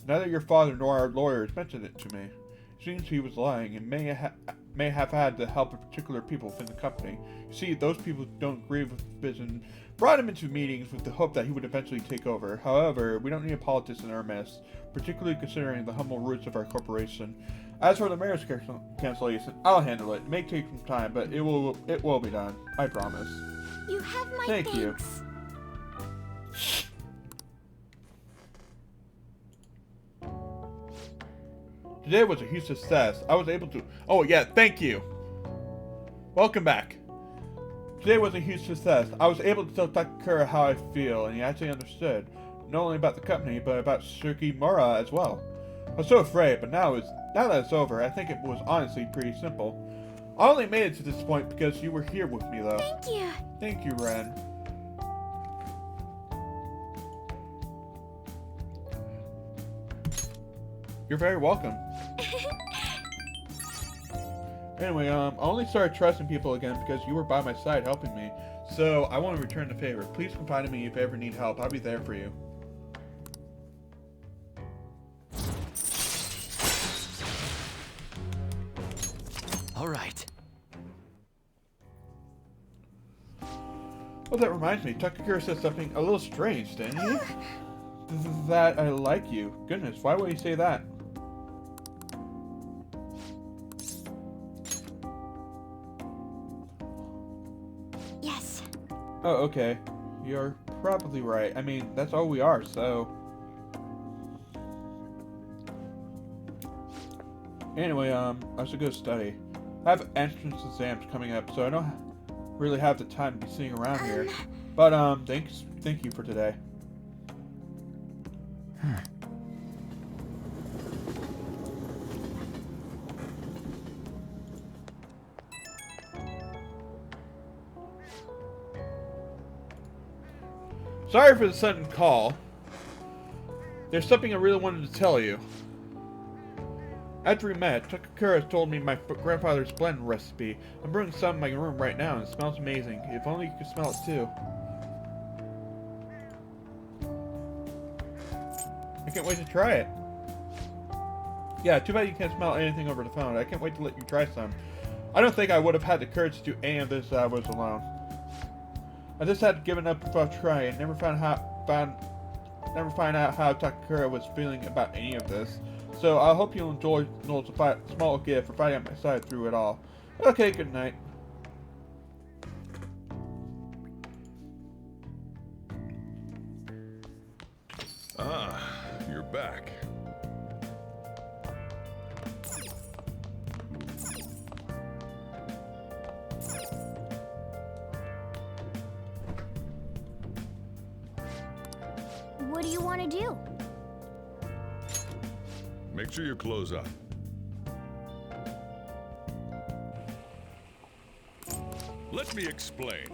Neither your father nor our lawyers mentioned it to me. It seems he was lying and may have had the help of particular people within the company. You see, those people who don't agree with the vision brought him into meetings with the hope that he would eventually take over. However, we don't need a politician in our midst, particularly considering the humble roots of our corporation. As for the marriage cancellation, I'll handle it. It may take some time, but it will be done. I promise. You have my Thank you. thanks. Today was a huge success. I was able to... Oh, yeah, thank you. Welcome back. Today was a huge success. I was able to tell Takakura how I feel, and he actually understood. Not only about the company, but about Sugimura as well. I was so afraid, but now that it's over, I think it was honestly pretty simple. I only made it to this point because you were here with me, though. Thank you. Thank you, Ren. You're very welcome. Anyway, I only started trusting people again because you were by my side helping me. So, I want to return the favor. Please confide in me if you ever need help. I'll be there for you. All right. Oh, that reminds me. Takakura said something a little strange, didn't he? That I like you. Goodness, why would he say that? Oh, okay. You're probably right. I mean, that's all we are, so... Anyway, I should go study. I have entrance exams coming up, so I don't really have the time to be sitting around here. But, thank you for today. Sorry for the sudden call. There's something I really wanted to tell you. After we met, Takakura told me my grandfather's blend recipe. I'm brewing some in my room right now, and it smells amazing. If only you could smell it too. I can't wait to try it. Yeah, too bad you can't smell anything over the phone. I can't wait to let you try some. I don't think I would have had the courage to do any of this if I was alone. I just had given up without trying and never find out how Takakura was feeling about any of this. So I hope you'll enjoy Noel's small gift for fighting at my side through it all. Okay, good night. Ah, you're back. What do you want to do? Make sure your clothes up. Let me explain.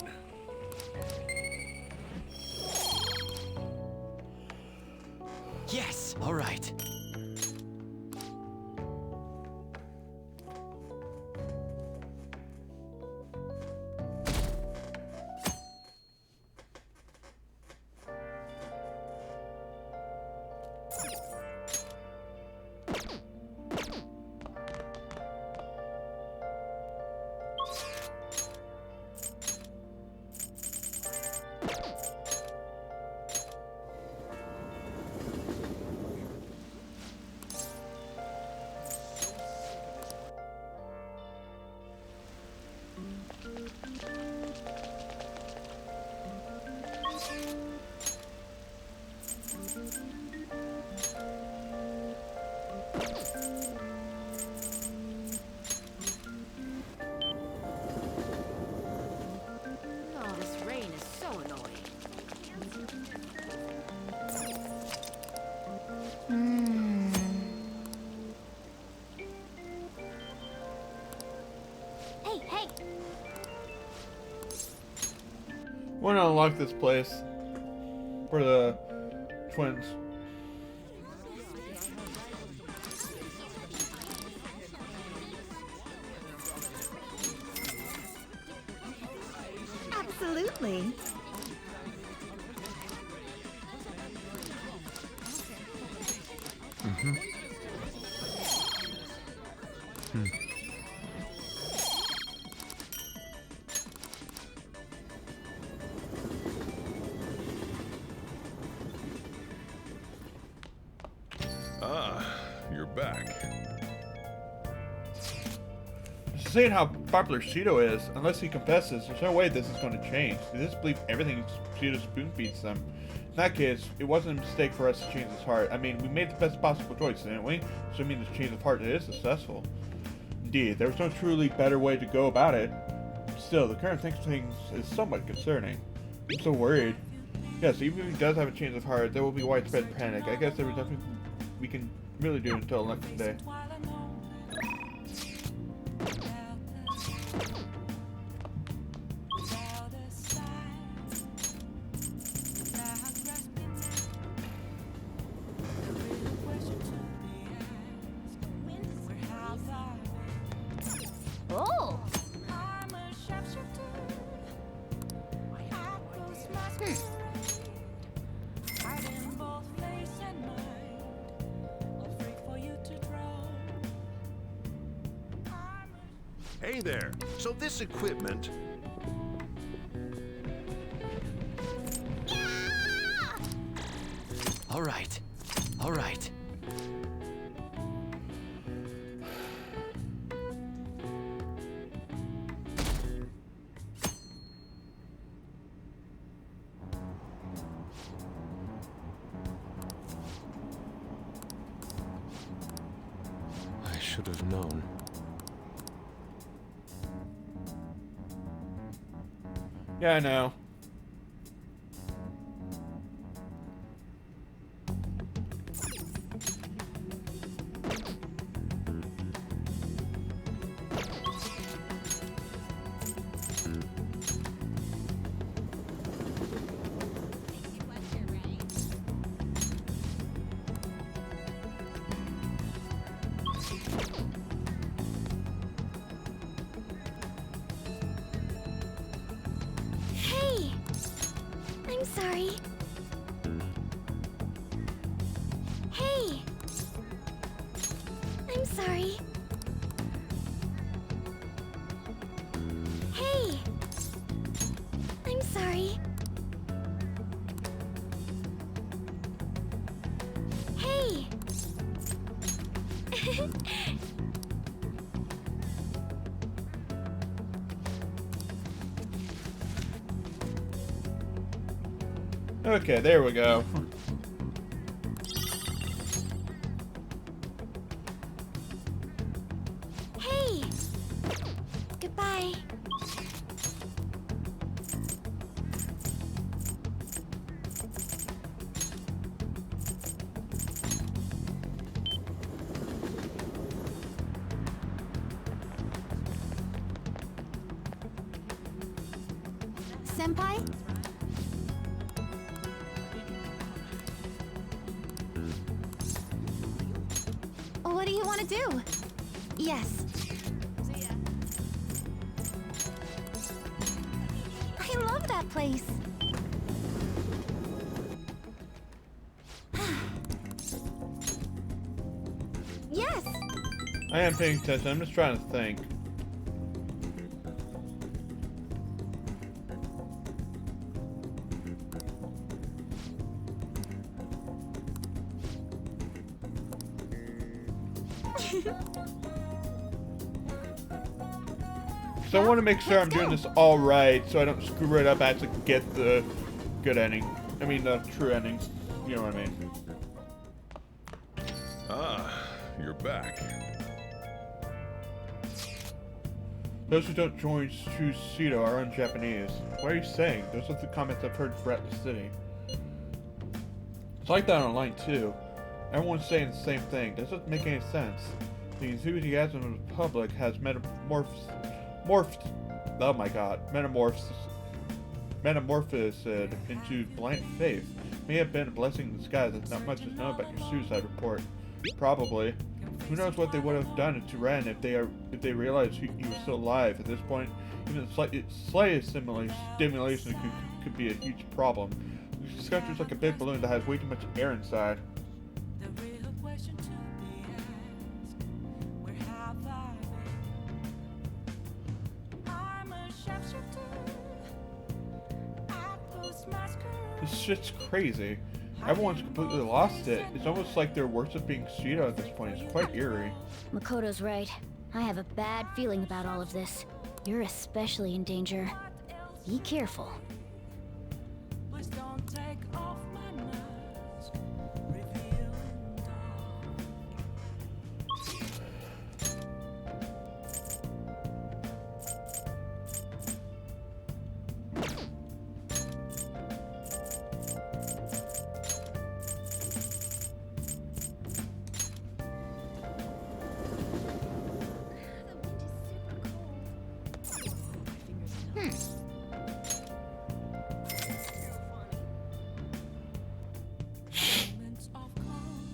Yes, all right. Oh, this rain is so annoying. Hey, hey! Want to unlock this place for the twins. Absolutely. Ah, you're back. Seeing how popular Shido is, unless he confesses, there's no way this is going to change. They just believe everything Shido spoon feeds them. In that case, it wasn't a mistake for us to change his heart. I mean, we made the best possible choice, didn't we? Assuming this change of heart is successful. Indeed, there was no truly better way to go about it. Still, the current state of things is somewhat concerning. I'm so worried. Yes, even if he does have a change of heart, there will be widespread panic. I guess there was nothing we can really do until election day. Oh! Hey there. So this equipment... All right. All right. should have known. Yeah, I know. Hey! I'm sorry. Hey! I'm sorry. Hey! I'm sorry. Hey! Okay, there we go. Hey! Goodbye. Senpai? What do you want to do? Yes. I love that place. Yes. I am paying attention. I'm just trying to think. So I want to make sure I'm doing this all right, so I don't screw it up. I actually get the good ending. I mean, the true ending. You know what I mean? Ah, you're back. Those who don't choose Shido are un-Japanese. What are you saying? Those are the comments I've heard throughout the city. It's like that online too. Everyone's saying the same thing. Doesn't make any sense. The enthusiasm of the public has metamorphosed into blind faith. May have been a blessing in disguise that not much is known about your suicide report. Probably. Who knows what they would have done to Ren if they realized he was still alive. At this point, even the slightest stimulation could be a huge problem. This structure's like a big balloon that has way too much air inside. The real question to be asked, where have I been? I'm a sharpshooter. I post my skirt. This shit's crazy. Everyone's completely lost it. It's almost like they're worshiping Shido at this point. It's quite eerie. Makoto's right. I have a bad feeling about all of this. You're especially in danger. Be careful. Please don't take off my mask. Reveal dawn. Moments of calm.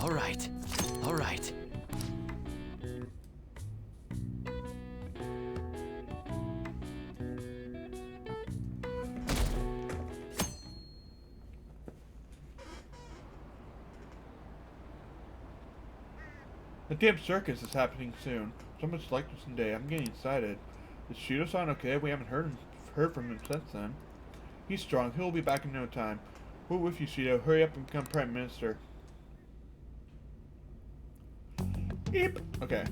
All right. All right. The damn circus is happening soon. So much like this day. I'm getting excited. Is Shido-san okay? We haven't heard from him since then. He's strong. He'll be back in no time. We're with you, Shido. Hurry up and become Prime Minister. Beep. Okay.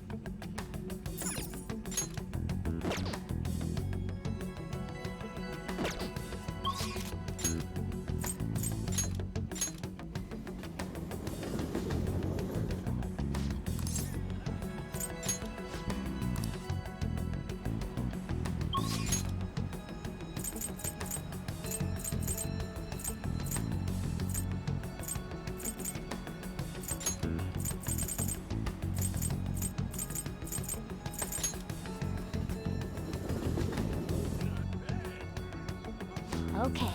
Okay.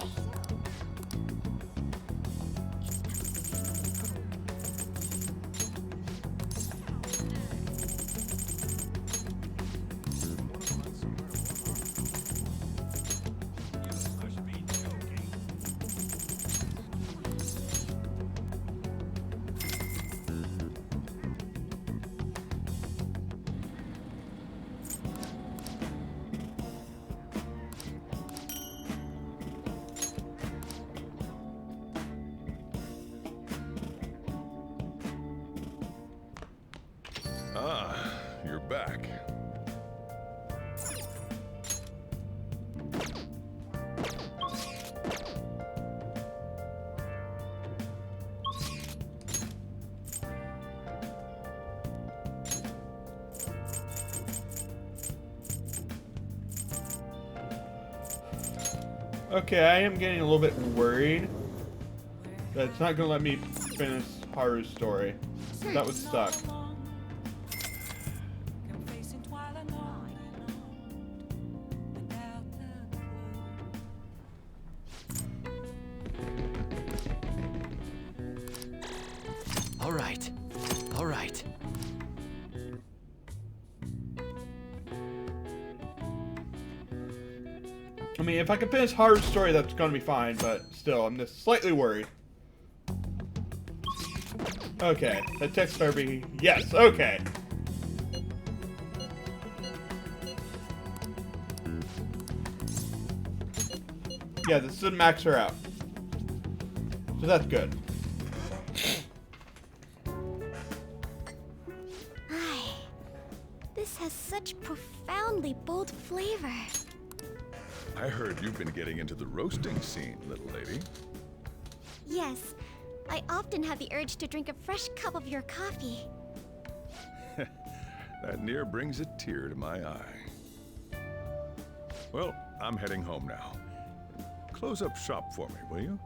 Ah, you're back. Okay, I am getting a little bit worried that it's not gonna let me finish Haru's story. That would suck. All right. All right. I mean, if I can finish Haru's story, that's gonna be fine, but still, I'm just slightly worried. Okay, that text better be yes, okay. Yeah, this should max her out. So that's good. This has such profoundly bold flavor. I heard you've been getting into the roasting scene, little lady. Yes, I often have the urge to drink a fresh cup of your coffee. That near brings a tear to my eye. Well, I'm heading home now. Close up shop for me, will you?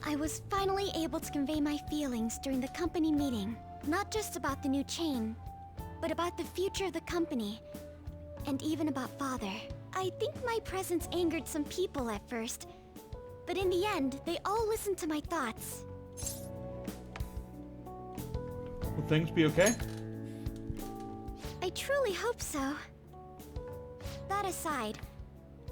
I was finally able to convey my feelings during the company meeting. Not just about the new chain, but about the future of the company. And even about Father. I think my presence angered some people at first. But in the end, they all listened to my thoughts. Will things be okay? I truly hope so. That aside,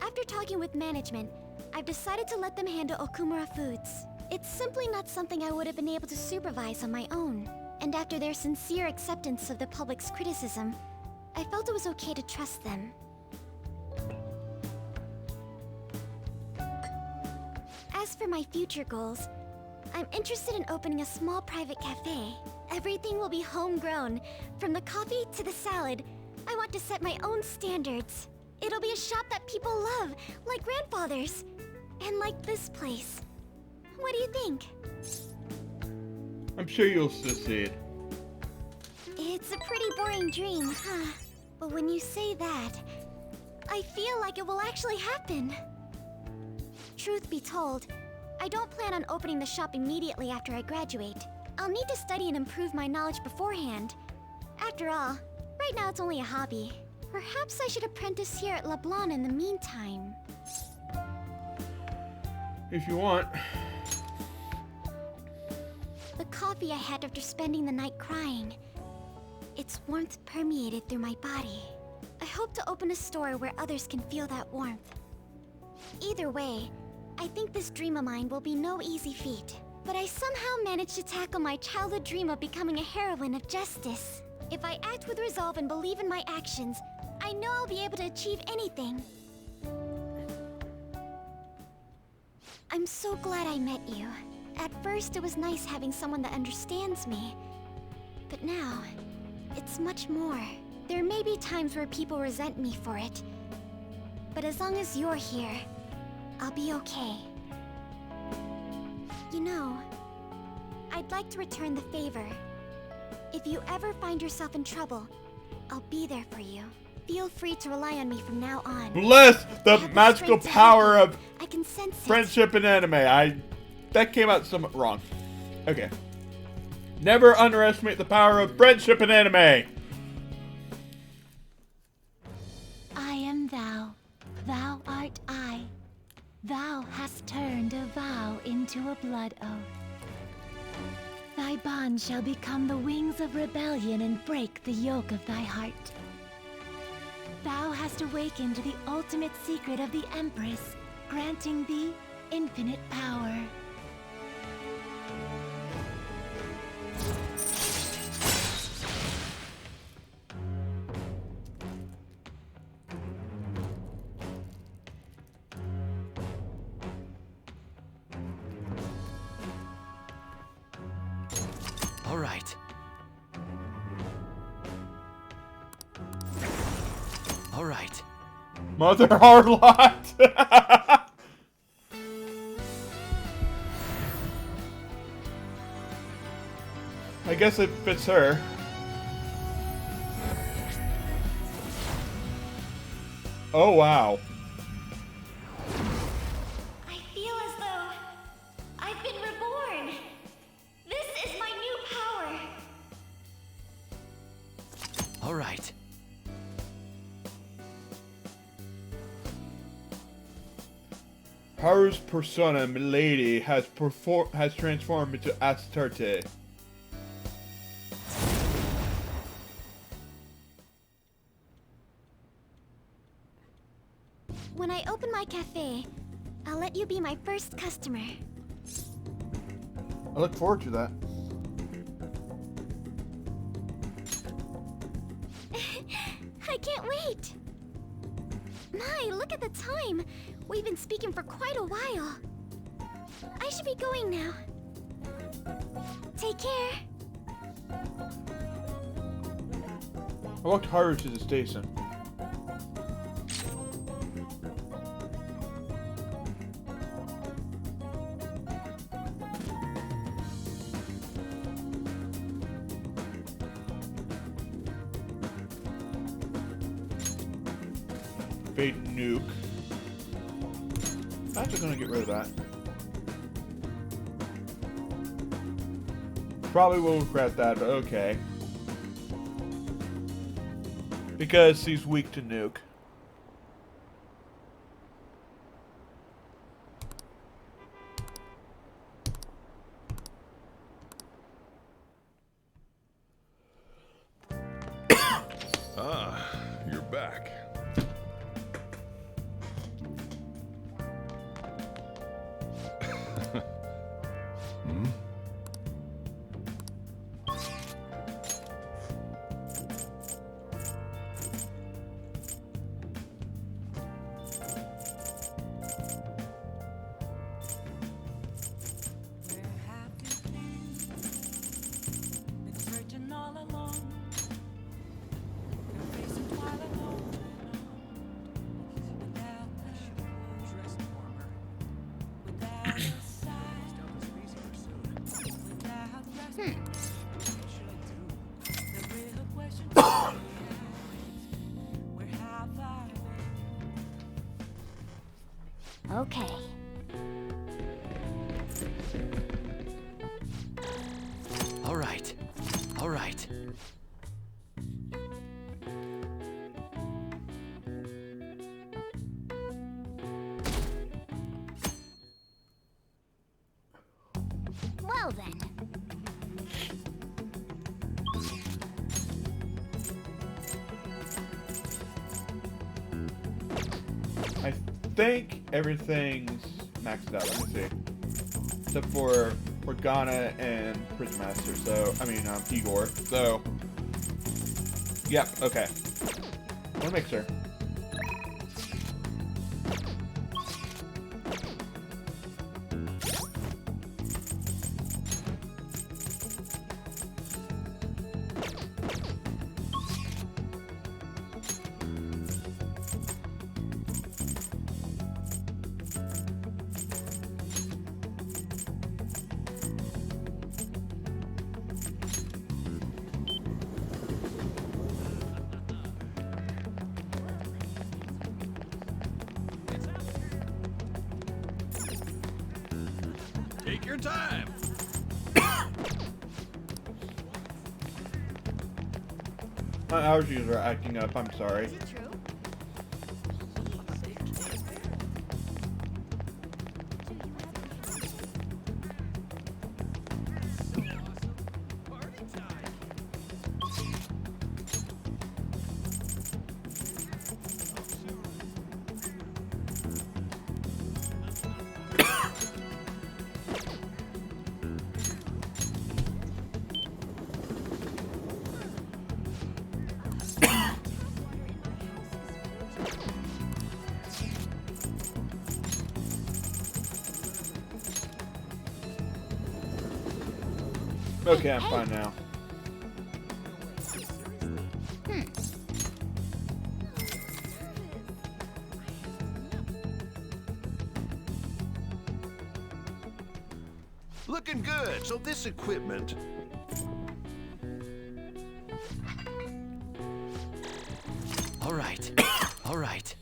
after talking with management, I've decided to let them handle Okumura Foods. It's simply not something I would have been able to supervise on my own. And after their sincere acceptance of the public's criticism, I felt it was okay to trust them. As for my future goals, I'm interested in opening a small private cafe. Everything will be homegrown, from the coffee to the salad. I want to set my own standards. It'll be a shop that people love, like grandfather's. And like this place. What do you think? I'm sure you'll succeed. It's a pretty boring dream, huh? But when you say that, I feel like it will actually happen. Truth be told, I don't plan on opening the shop immediately after I graduate. I'll need to study and improve my knowledge beforehand. After all, right now it's only a hobby. Perhaps I should apprentice here at LeBlanc in the meantime. If you want. The coffee I had after spending the night crying. Its warmth permeated through my body. I hope to open a store where others can feel that warmth. Either way, I think this dream of mine will be no easy feat. But I somehow managed to tackle my childhood dream of becoming a heroine of justice. If I act with resolve and believe in my actions, I know I'll be able to achieve anything. I'm so glad I met you. At first, it was nice having someone that understands me. But now, it's much more. There may be times where people resent me for it. But as long as you're here, I'll be okay. You know, I'd like to return the favor. If you ever find yourself in trouble, I'll be there for you. Feel free to rely on me from now on. Bless the magical strength to power help of you. I can sense it. friendship in anime. That came out somewhat wrong. Okay. Never underestimate the power of friendship in anime. I Thou hast turned a vow into a blood oath. Thy bond shall become the wings of rebellion and break the yoke of thy heart. Thou hast awakened the ultimate secret of the Empress, granting thee infinite power. All right. All right. Mother Harlot. I guess it fits her. Oh wow. I feel as though I've been reborn. This is my new power. All right. Haru's persona, Milady, has transformed into Astarte. When I open my cafe, I'll let you be my first customer. I look forward to that. I can't wait! My, look at the time! We've been speaking for quite a while. I should be going now. Take care. I walked Haru to the station. Fate nuke. I'm actually gonna get rid of that. Probably will regret that, but okay. Because he's weak to nuke. Ah, you're back. Hmm? Where have you been searching all along? You're facing twilight alone, without dressed warmer, without a sign, without rest. What should I do? The real question to me is, where have I been? Okay. All right. All right. Well then. I think everything's maxed out. Let me see. Except for Organa and Prison Master. So, I mean, Igor. So, yep, okay. Wanna make sure. Take your time. My allergies are acting up, I'm sorry. Is it true? Okay, I'm Hey. fine now. Looking good. So this equipment... All right. All right.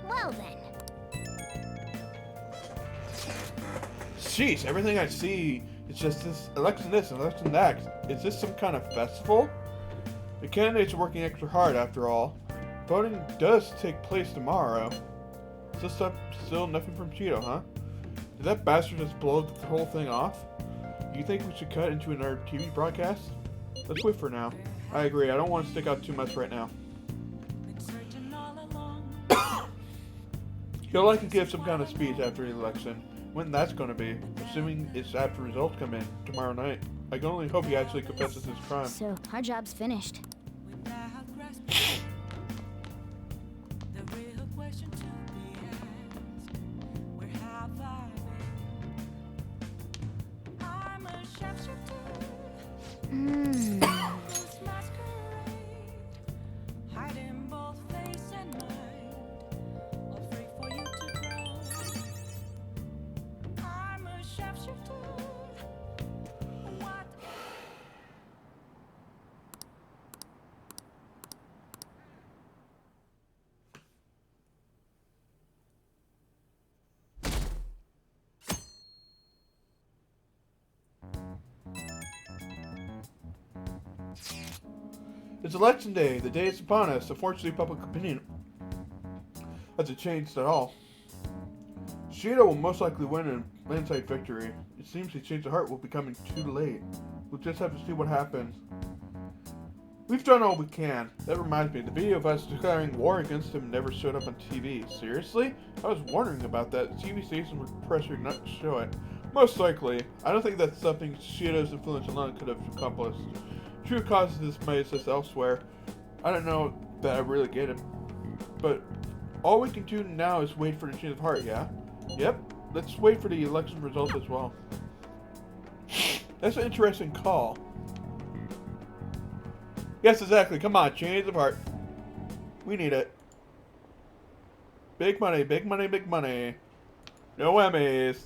Well then. Jeez, everything I see, it's just election this, election that. Is this some kind of festival? The candidates are working extra hard after all. Voting does take place tomorrow. Still nothing from Shido, huh? Did that bastard just blow the whole thing off? You think we should cut into another TV broadcast? Let's wait for now. I agree, I don't want to stick out too much right now. Been searching all along. He'll likely give some kind of speech after the election. When that's going to be, assuming it's after results come in tomorrow night. I can only hope he actually confesses his crime. So, our job's finished. Without grasping the real question to be asked, where have I been? I'm a shapeshifter, ghost masquerade, hiding both face and mind, afraid for you to drown. I'm a shapeshifter. What? It's election day. The day is upon us. Unfortunately, public opinion hasn't changed at all. Shido will most likely win a landslide victory. It seems his change of heart will be coming too late. We'll just have to see what happens. We've done all we can. That reminds me, the video of us declaring war against him never showed up on TV. Seriously? I was wondering about that. The TV stations were pressured not to show it. Most likely. I don't think that's something Shido's influence alone could have accomplished. True causes this might exist elsewhere. I don't know that I really get it. But all we can do now is wait for the change of heart, yeah? Yep. Let's wait for the election results as well. That's an interesting call. Yes, exactly. Come on, change of heart. We need it. Big money, big money, big money. No Emmys.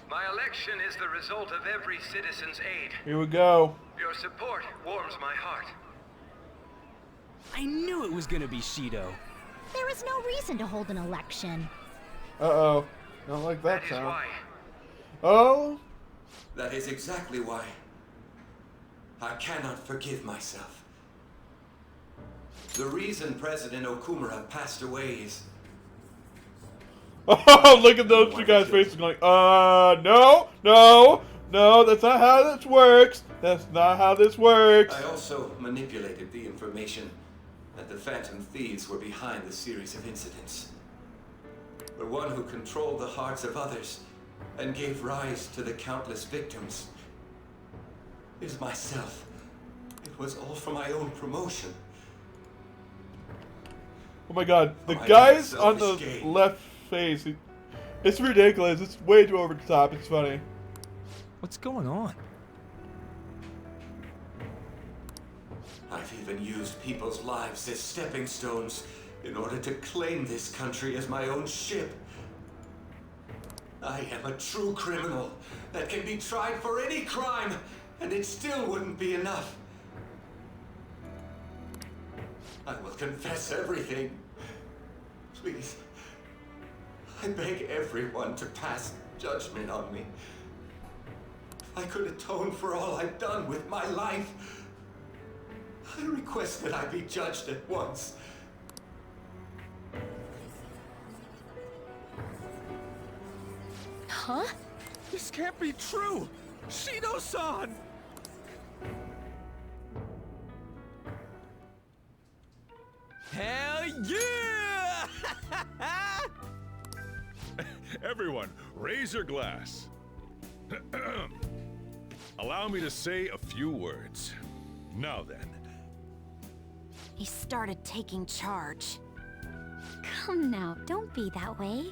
My election is the result of every citizen's aid. Here we go. Your support warms my heart. I knew it was gonna be Shido. There is no reason to hold an election. Uh-oh. Don't like that That is sound. why. Oh? That is exactly why I cannot forgive myself. The reason President Okumura passed away is Oh, look at those two guys' faces going, no, that's not how this works. That's not how this works. I also manipulated the information that the Phantom Thieves were behind the series of incidents. The one who controlled the hearts of others and gave rise to the countless victims is myself. It was all for my own promotion. Oh my god, the My guys own on the selfish gain. left face, it's ridiculous. It's way too over the top. It's funny. What's going on? I've even used people's lives as stepping stones in order to claim this country as my own ship. I am a true criminal that can be tried for any crime, and it still wouldn't be enough. I will confess everything. Please. I beg everyone to pass judgment on me. If I could atone for all I've done with my life, I request that I be judged at once. Huh? This can't be true! Shido-san! Hell yeah! Everyone, raise your glass. Allow me to say a few words. Now then. He started taking charge. Come now, don't be that way.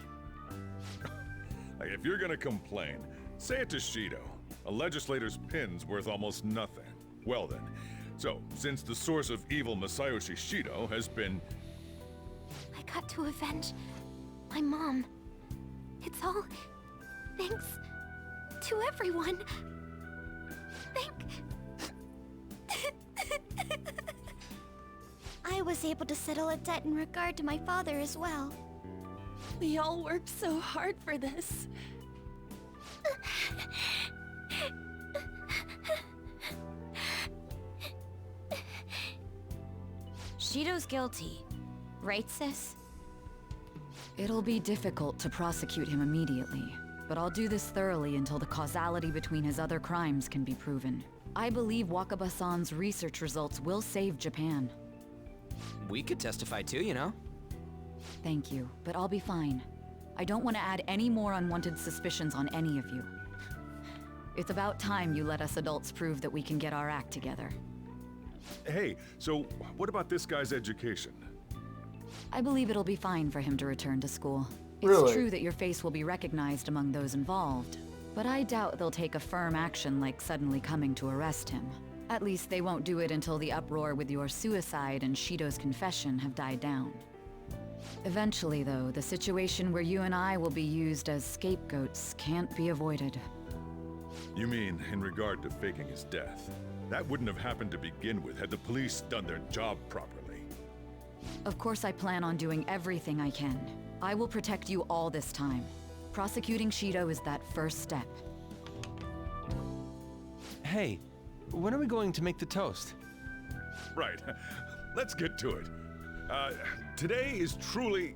Like, if you're gonna complain, say it to Shido. A legislator's pin's worth almost nothing. Well then, so, since the source of evil Masayoshi Shido has been... I got to avenge my mom. It's all thanks to everyone. I was able to settle a debt in regard to my father as well. We all worked so hard for this. Shido's guilty, right, sis? It'll be difficult to prosecute him immediately, but I'll do this thoroughly until the causality between his other crimes can be proven. I believe Wakaba-san's research results will save Japan. We could testify too, you know? Thank you, but I'll be fine. I don't want to add any more unwanted suspicions on any of you. It's about time you let us adults prove that we can get our act together. Hey, so what about this guy's education? I believe it'll be fine for him to return to school. It's Really? true that your face will be recognized among those involved, but I doubt they'll take a firm action like suddenly coming to arrest him. At least they won't do it until the uproar with your suicide and Shido's confession have died down. Eventually, though, the situation where you and I will be used as scapegoats can't be avoided. You mean in regard to faking his death? That wouldn't have happened to begin with had the police done their job properly. Of course I plan on doing everything I can. I will protect you all this time. Prosecuting Shido is that first step. Hey, when are we going to make the toast? Right. Let's get to it. Today is truly...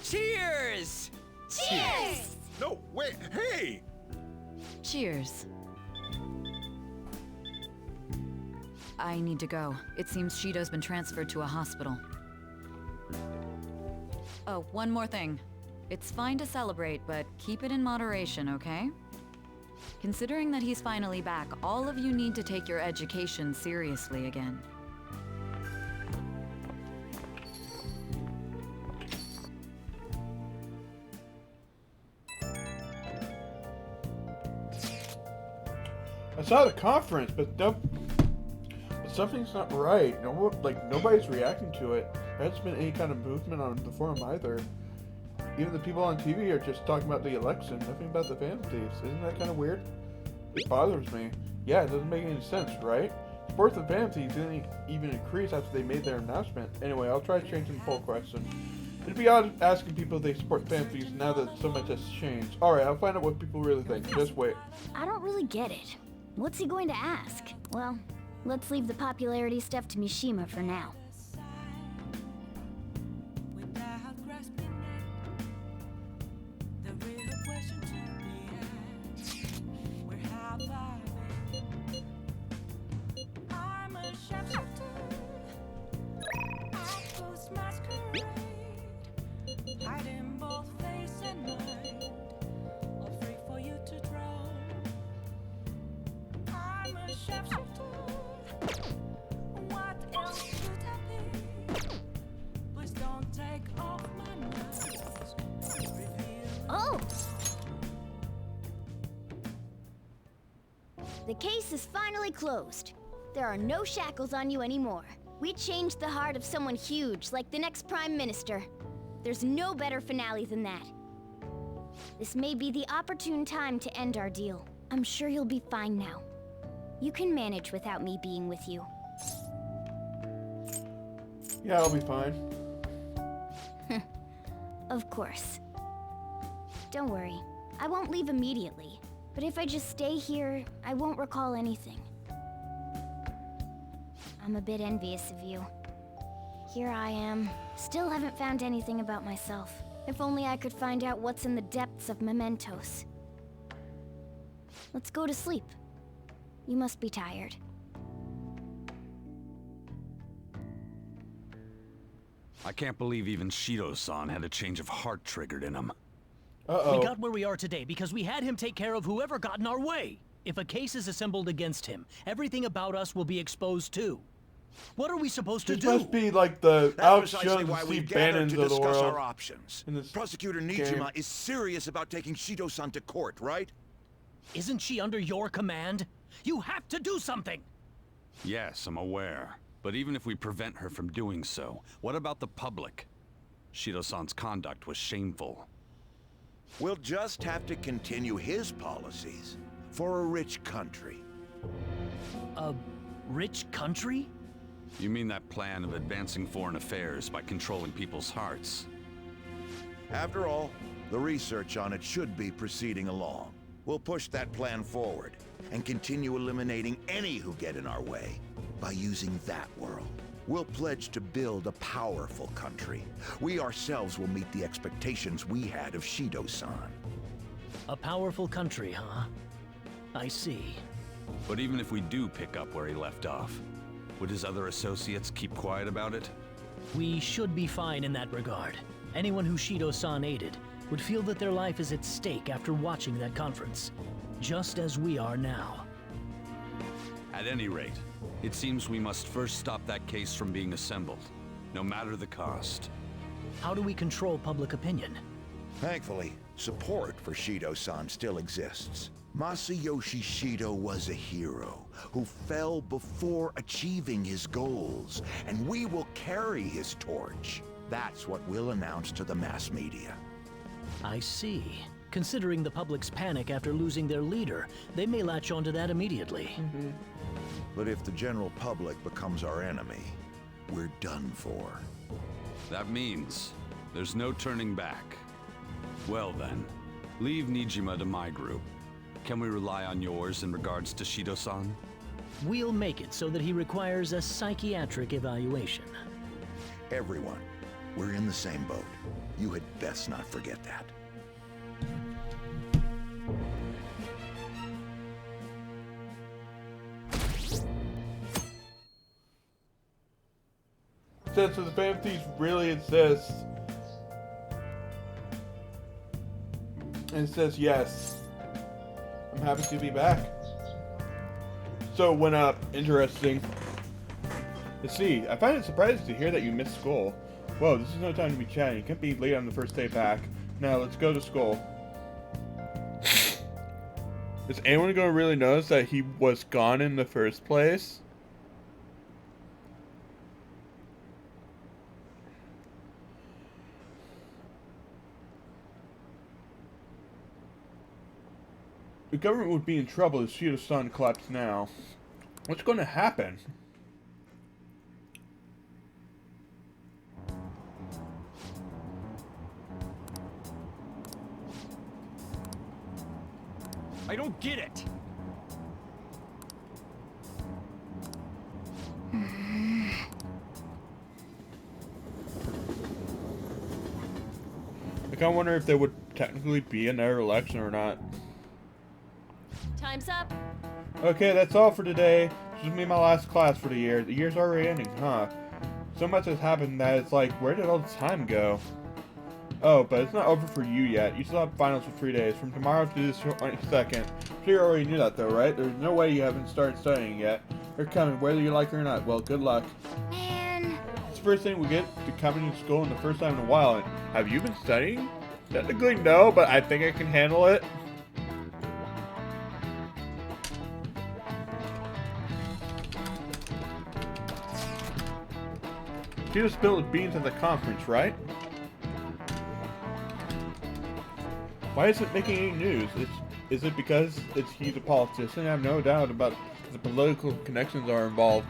Cheers! Cheers! No, wait, hey! Cheers. I need to go. It seems Shido's been transferred to a hospital. Oh, one more thing. It's fine to celebrate, but keep it in moderation, okay? Considering that he's finally back, all of you need to take your education seriously again. I saw the conference, but something's not right. Nobody's reacting to it. There hasn't been any kind of movement on the forum either. Even the people on TV are just talking about the election, nothing about the Phantom Thieves. Isn't that kind of weird? It bothers me. Yeah, it doesn't make any sense, right? Support for the Phantom Thieves didn't even increase after they made their announcement. Anyway, I'll try changing the poll question. It'd be odd asking people if they support the Phantom Thieves now that so much has changed. Alright, I'll find out what people really think. Just wait. I don't really get it. What's he going to ask? Well, let's leave the popularity stuff to Mishima for now. Without grasping it, the real question to be asked, where have I been? I'm a shapeshifter, outpost masquerade, hiding both face and mind, all free for you to draw. I'm a shapeshifter. What else could I be? Please don't take off my mask. Reveal. Oh! The case is finally closed. There are no shackles on you anymore. We changed the heart of someone huge, like the next Prime Minister. There's no better finale than that. This may be the opportune time to end our deal. I'm sure you'll be fine now. You can manage without me being with you. Yeah, I'll be fine. Of course. Don't worry, I won't leave immediately. But if I just stay here, I won't recall anything. I'm a bit envious of you. Here I am, still haven't found anything about myself. If only I could find out what's in the depths of mementos. Let's go to sleep. You must be tired. I can't believe even Shido-san had a change of heart triggered in him. Uh-oh. We got where we are today because we had him take care of whoever got in our way. If a case is assembled against him, everything about us will be exposed too. What are we supposed to This do? must be like the That's Alex precisely Jones why and we've Steve gathered Bannons to of the discuss world. our options. in this Prosecutor game. Nijima is serious about taking Shido-san to court, right? Isn't she under your command? You have to do something! Yes, I'm aware. But even if we prevent her from doing so, what about the public? Shido-san's conduct was shameful. We'll just have to continue his policies for a rich country. A rich country? You mean that plan of advancing foreign affairs by controlling people's hearts? After all, the research on it should be proceeding along. We'll push that plan forward and continue eliminating any who get in our way by using that world. We'll pledge to build a powerful country. We ourselves will meet the expectations we had of Shido-san. A powerful country, huh? I see. But even if we do pick up where he left off, would his other associates keep quiet about it? We should be fine in that regard. Anyone who Shido-san aided would feel that their life is at stake after watching that conference, just as we are now. At any rate, it seems we must first stop that case from being assembled, no matter the cost. How do we control public opinion? Thankfully, support for Shido-san still exists. Masayoshi Shido was a hero who fell before achieving his goals, and we will carry his torch. That's what we'll announce to the mass media. I see. Considering the public's panic after losing their leader, they may latch onto that immediately. But if the general public becomes our enemy, we're done for. That means there's no turning back. Well then, leave Nijima to my group. Can we rely on yours in regards to Shido-san? We'll make it so that he requires a psychiatric evaluation. Everyone, we're in the same boat. You had best not forget that. Since the Phantom Thieves really exists, and it says yes, I'm happy to be back. So it went up. Interesting. Let's see. I find it surprising to hear that you missed school. Whoa, this is no time to be chatting. You can't be late on the first day back. Now let's go to school. Is anyone going to really notice that he was gone in the first place? The government would be in trouble if Shido-san collapsed now. What's going to happen? I don't get it! I kind of wonder if there would technically be another election or not. Time's up. Okay, that's all for today. This will be my last class for the year. The year's already ending, huh? So much has happened that it's like, where did all the time go? Oh, but it's not over for you yet. You still have finals for 3 days, from tomorrow to this 22nd. So you already knew that though, right? There's no way you haven't started studying yet. They're coming, whether you like it or not. Well, good luck. Man. It's the first thing we get to coming to school in the first time in a while. And have you been studying? Technically no, but I think I can handle it. She just spilled the beans at the conference, right? Why is it making any news? Is it because he's a politician? I have no doubt about the political connections are involved.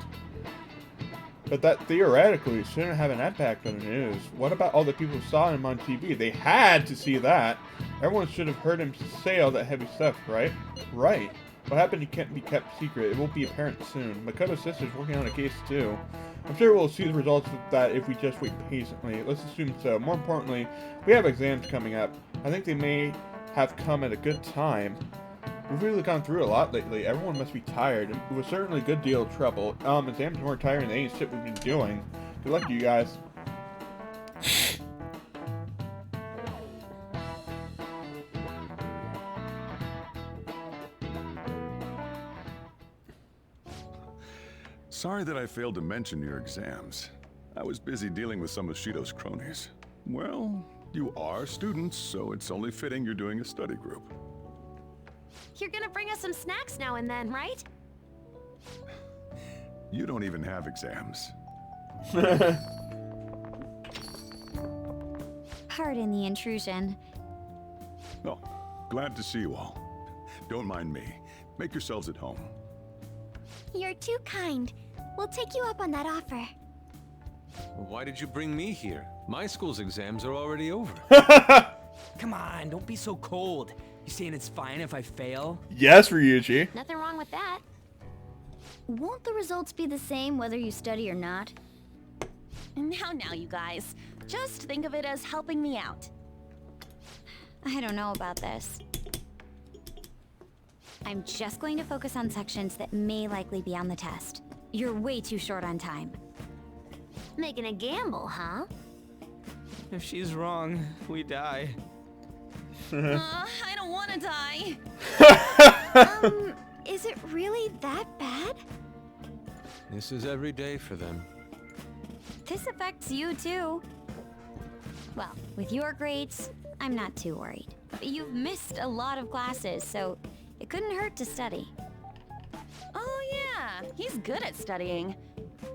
But that theoretically shouldn't have an impact on the news. What about all the people who saw him on TV? They had to see that. Everyone should have heard him say all that heavy stuff, right? Right. What happened can't be kept secret. It won't be apparent soon. Makoto's sister's working on a case too. I'm sure we'll see the results of that if we just wait patiently. Let's assume so. More importantly, we have exams coming up. I think they may have come at a good time. We've really gone through a lot lately. Everyone must be tired. It was certainly a good deal of trouble. Exams more tiring than any shit we've been doing. Good luck to you guys. Sorry that I failed to mention your exams. I was busy dealing with some of Shido's cronies. Well, you are students, so it's only fitting you're doing a study group. You're gonna bring us some snacks now and then, right? You don't even have exams. Pardon the intrusion. Oh, glad to see you all. Don't mind me. Make yourselves at home. You're too kind. We'll take you up on that offer. Why did you bring me here? My school's exams are already over. Come on, don't be so cold. You saying it's fine if I fail? Yes, Ryuji. Nothing wrong with that. Won't the results be the same whether you study or not? Now, you guys. Just think of it as helping me out. I don't know about this. I'm just going to focus on sections that may likely be on the test. You're way too short on time. Making a gamble, huh? If she's wrong, we die. I don't want to die. Is it really that bad? This is every day for them. This affects you too. Well, with your grades, I'm not too worried. But you've missed a lot of classes, so it couldn't hurt to study. Oh yeah, he's good at studying.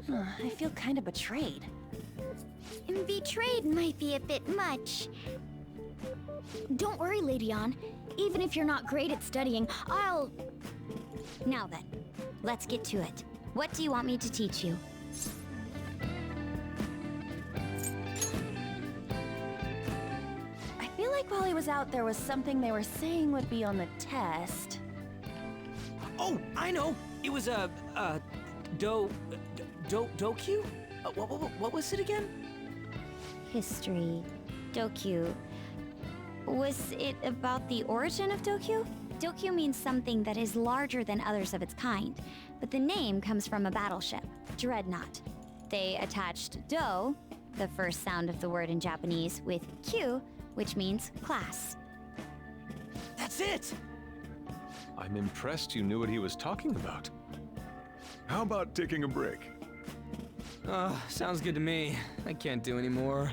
I feel kind of betrayed. Betrayed might be a bit much. Don't worry, Lady Ann. Even if you're not great at studying, I'll... Now then, let's get to it. What do you want me to teach you? I feel like while he was out, there was something they were saying would be on the test. Oh, I know. It was Dokyu? What was it again? History. Dokyu. Was it about the origin of Dokyu? Dokyu means something that is larger than others of its kind, but the name comes from a battleship, Dreadnought. They attached Do, the first sound of the word in Japanese, with Q, which means class. That's it! I'm impressed you knew what he was talking about. How about taking a break? Sounds good to me. I can't do any more.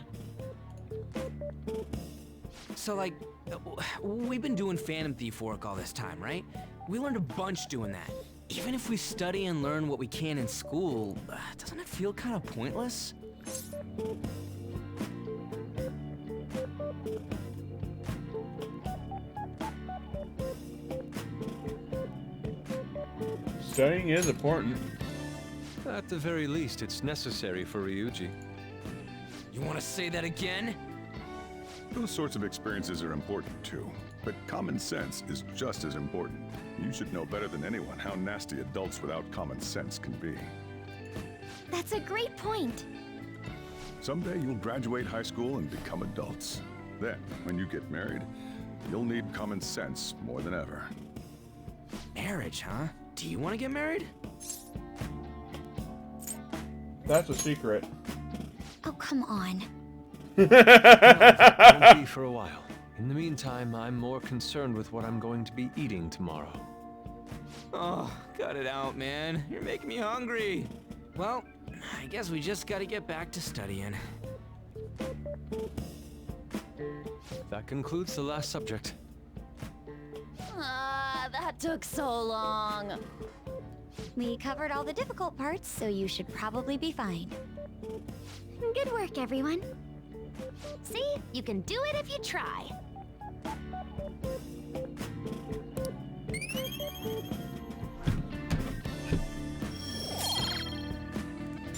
So, like, we've been doing Phantom Thief work all this time, right? We learned a bunch doing that. Even if we study and learn what we can in school, doesn't it feel kind of pointless? Studying is important. At the very least, it's necessary for Ryuji. You want to say that again? Those sorts of experiences are important too, but common sense is just as important. You should know better than anyone how nasty adults without common sense can be. That's a great point. Someday you'll graduate high school and become adults. Then, when you get married, you'll need common sense more than ever. Marriage, huh? Do you want to get married? That's a secret. Oh, come on. Won't be for a while. In the meantime, I'm more concerned with what I'm going to be eating tomorrow. Oh, cut it out, man. You're making me hungry. Well, I guess we just gotta get back to studying. That concludes the last subject. That took so long. We covered all the difficult parts, so you should probably be fine. Good work, everyone. See? You can do it if you try.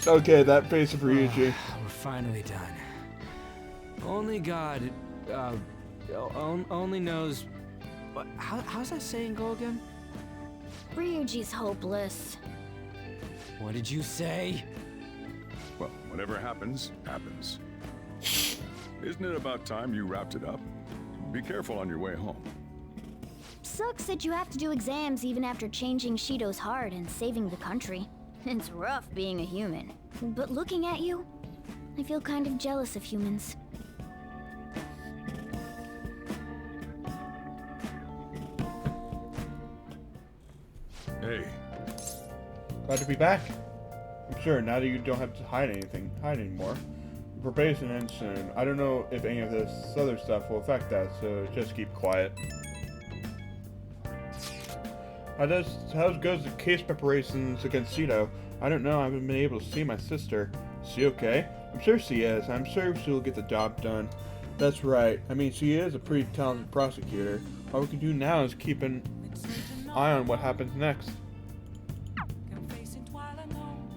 Okay, that face of Ryuji. We're finally done. Only God, only knows... How's that saying go again? Ryuji's hopeless. What did you say? Well, whatever happens, happens. Isn't it about time you wrapped it up? Be careful on your way home. Sucks that you have to do exams even after changing Shido's heart and saving the country. It's rough being a human. But looking at you, I feel kind of jealous of humans. Hey. Glad to be back. I'm sure now that you don't have to hide anymore. Your probation ends soon. I don't know if any of this other stuff will affect that, so just keep quiet. How goes the case preparations against Shido? I don't know. I haven't been able to see my sister. Is she okay? I'm sure she is. I'm sure she'll get the job done. That's right. I mean, she is a pretty talented prosecutor. All we can do now is keep an eye on what happens next.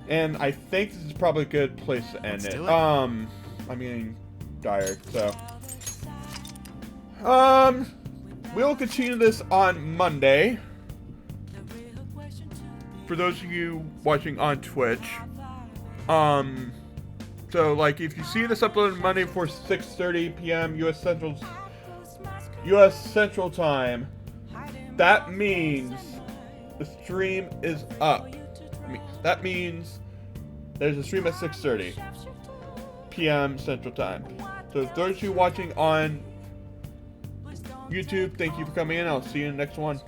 And I think this is probably a good place to end it. I mean, dire. So, we'll continue this on Monday. For those of you watching on Twitch, so like if you see this uploaded Monday before 6:30 p.m. U.S. Central Time, that means the stream is up. That means there's a stream at 6:30 p.m. Central Time. So those of you watching on YouTube, thank you for coming in. I'll see you in the next one.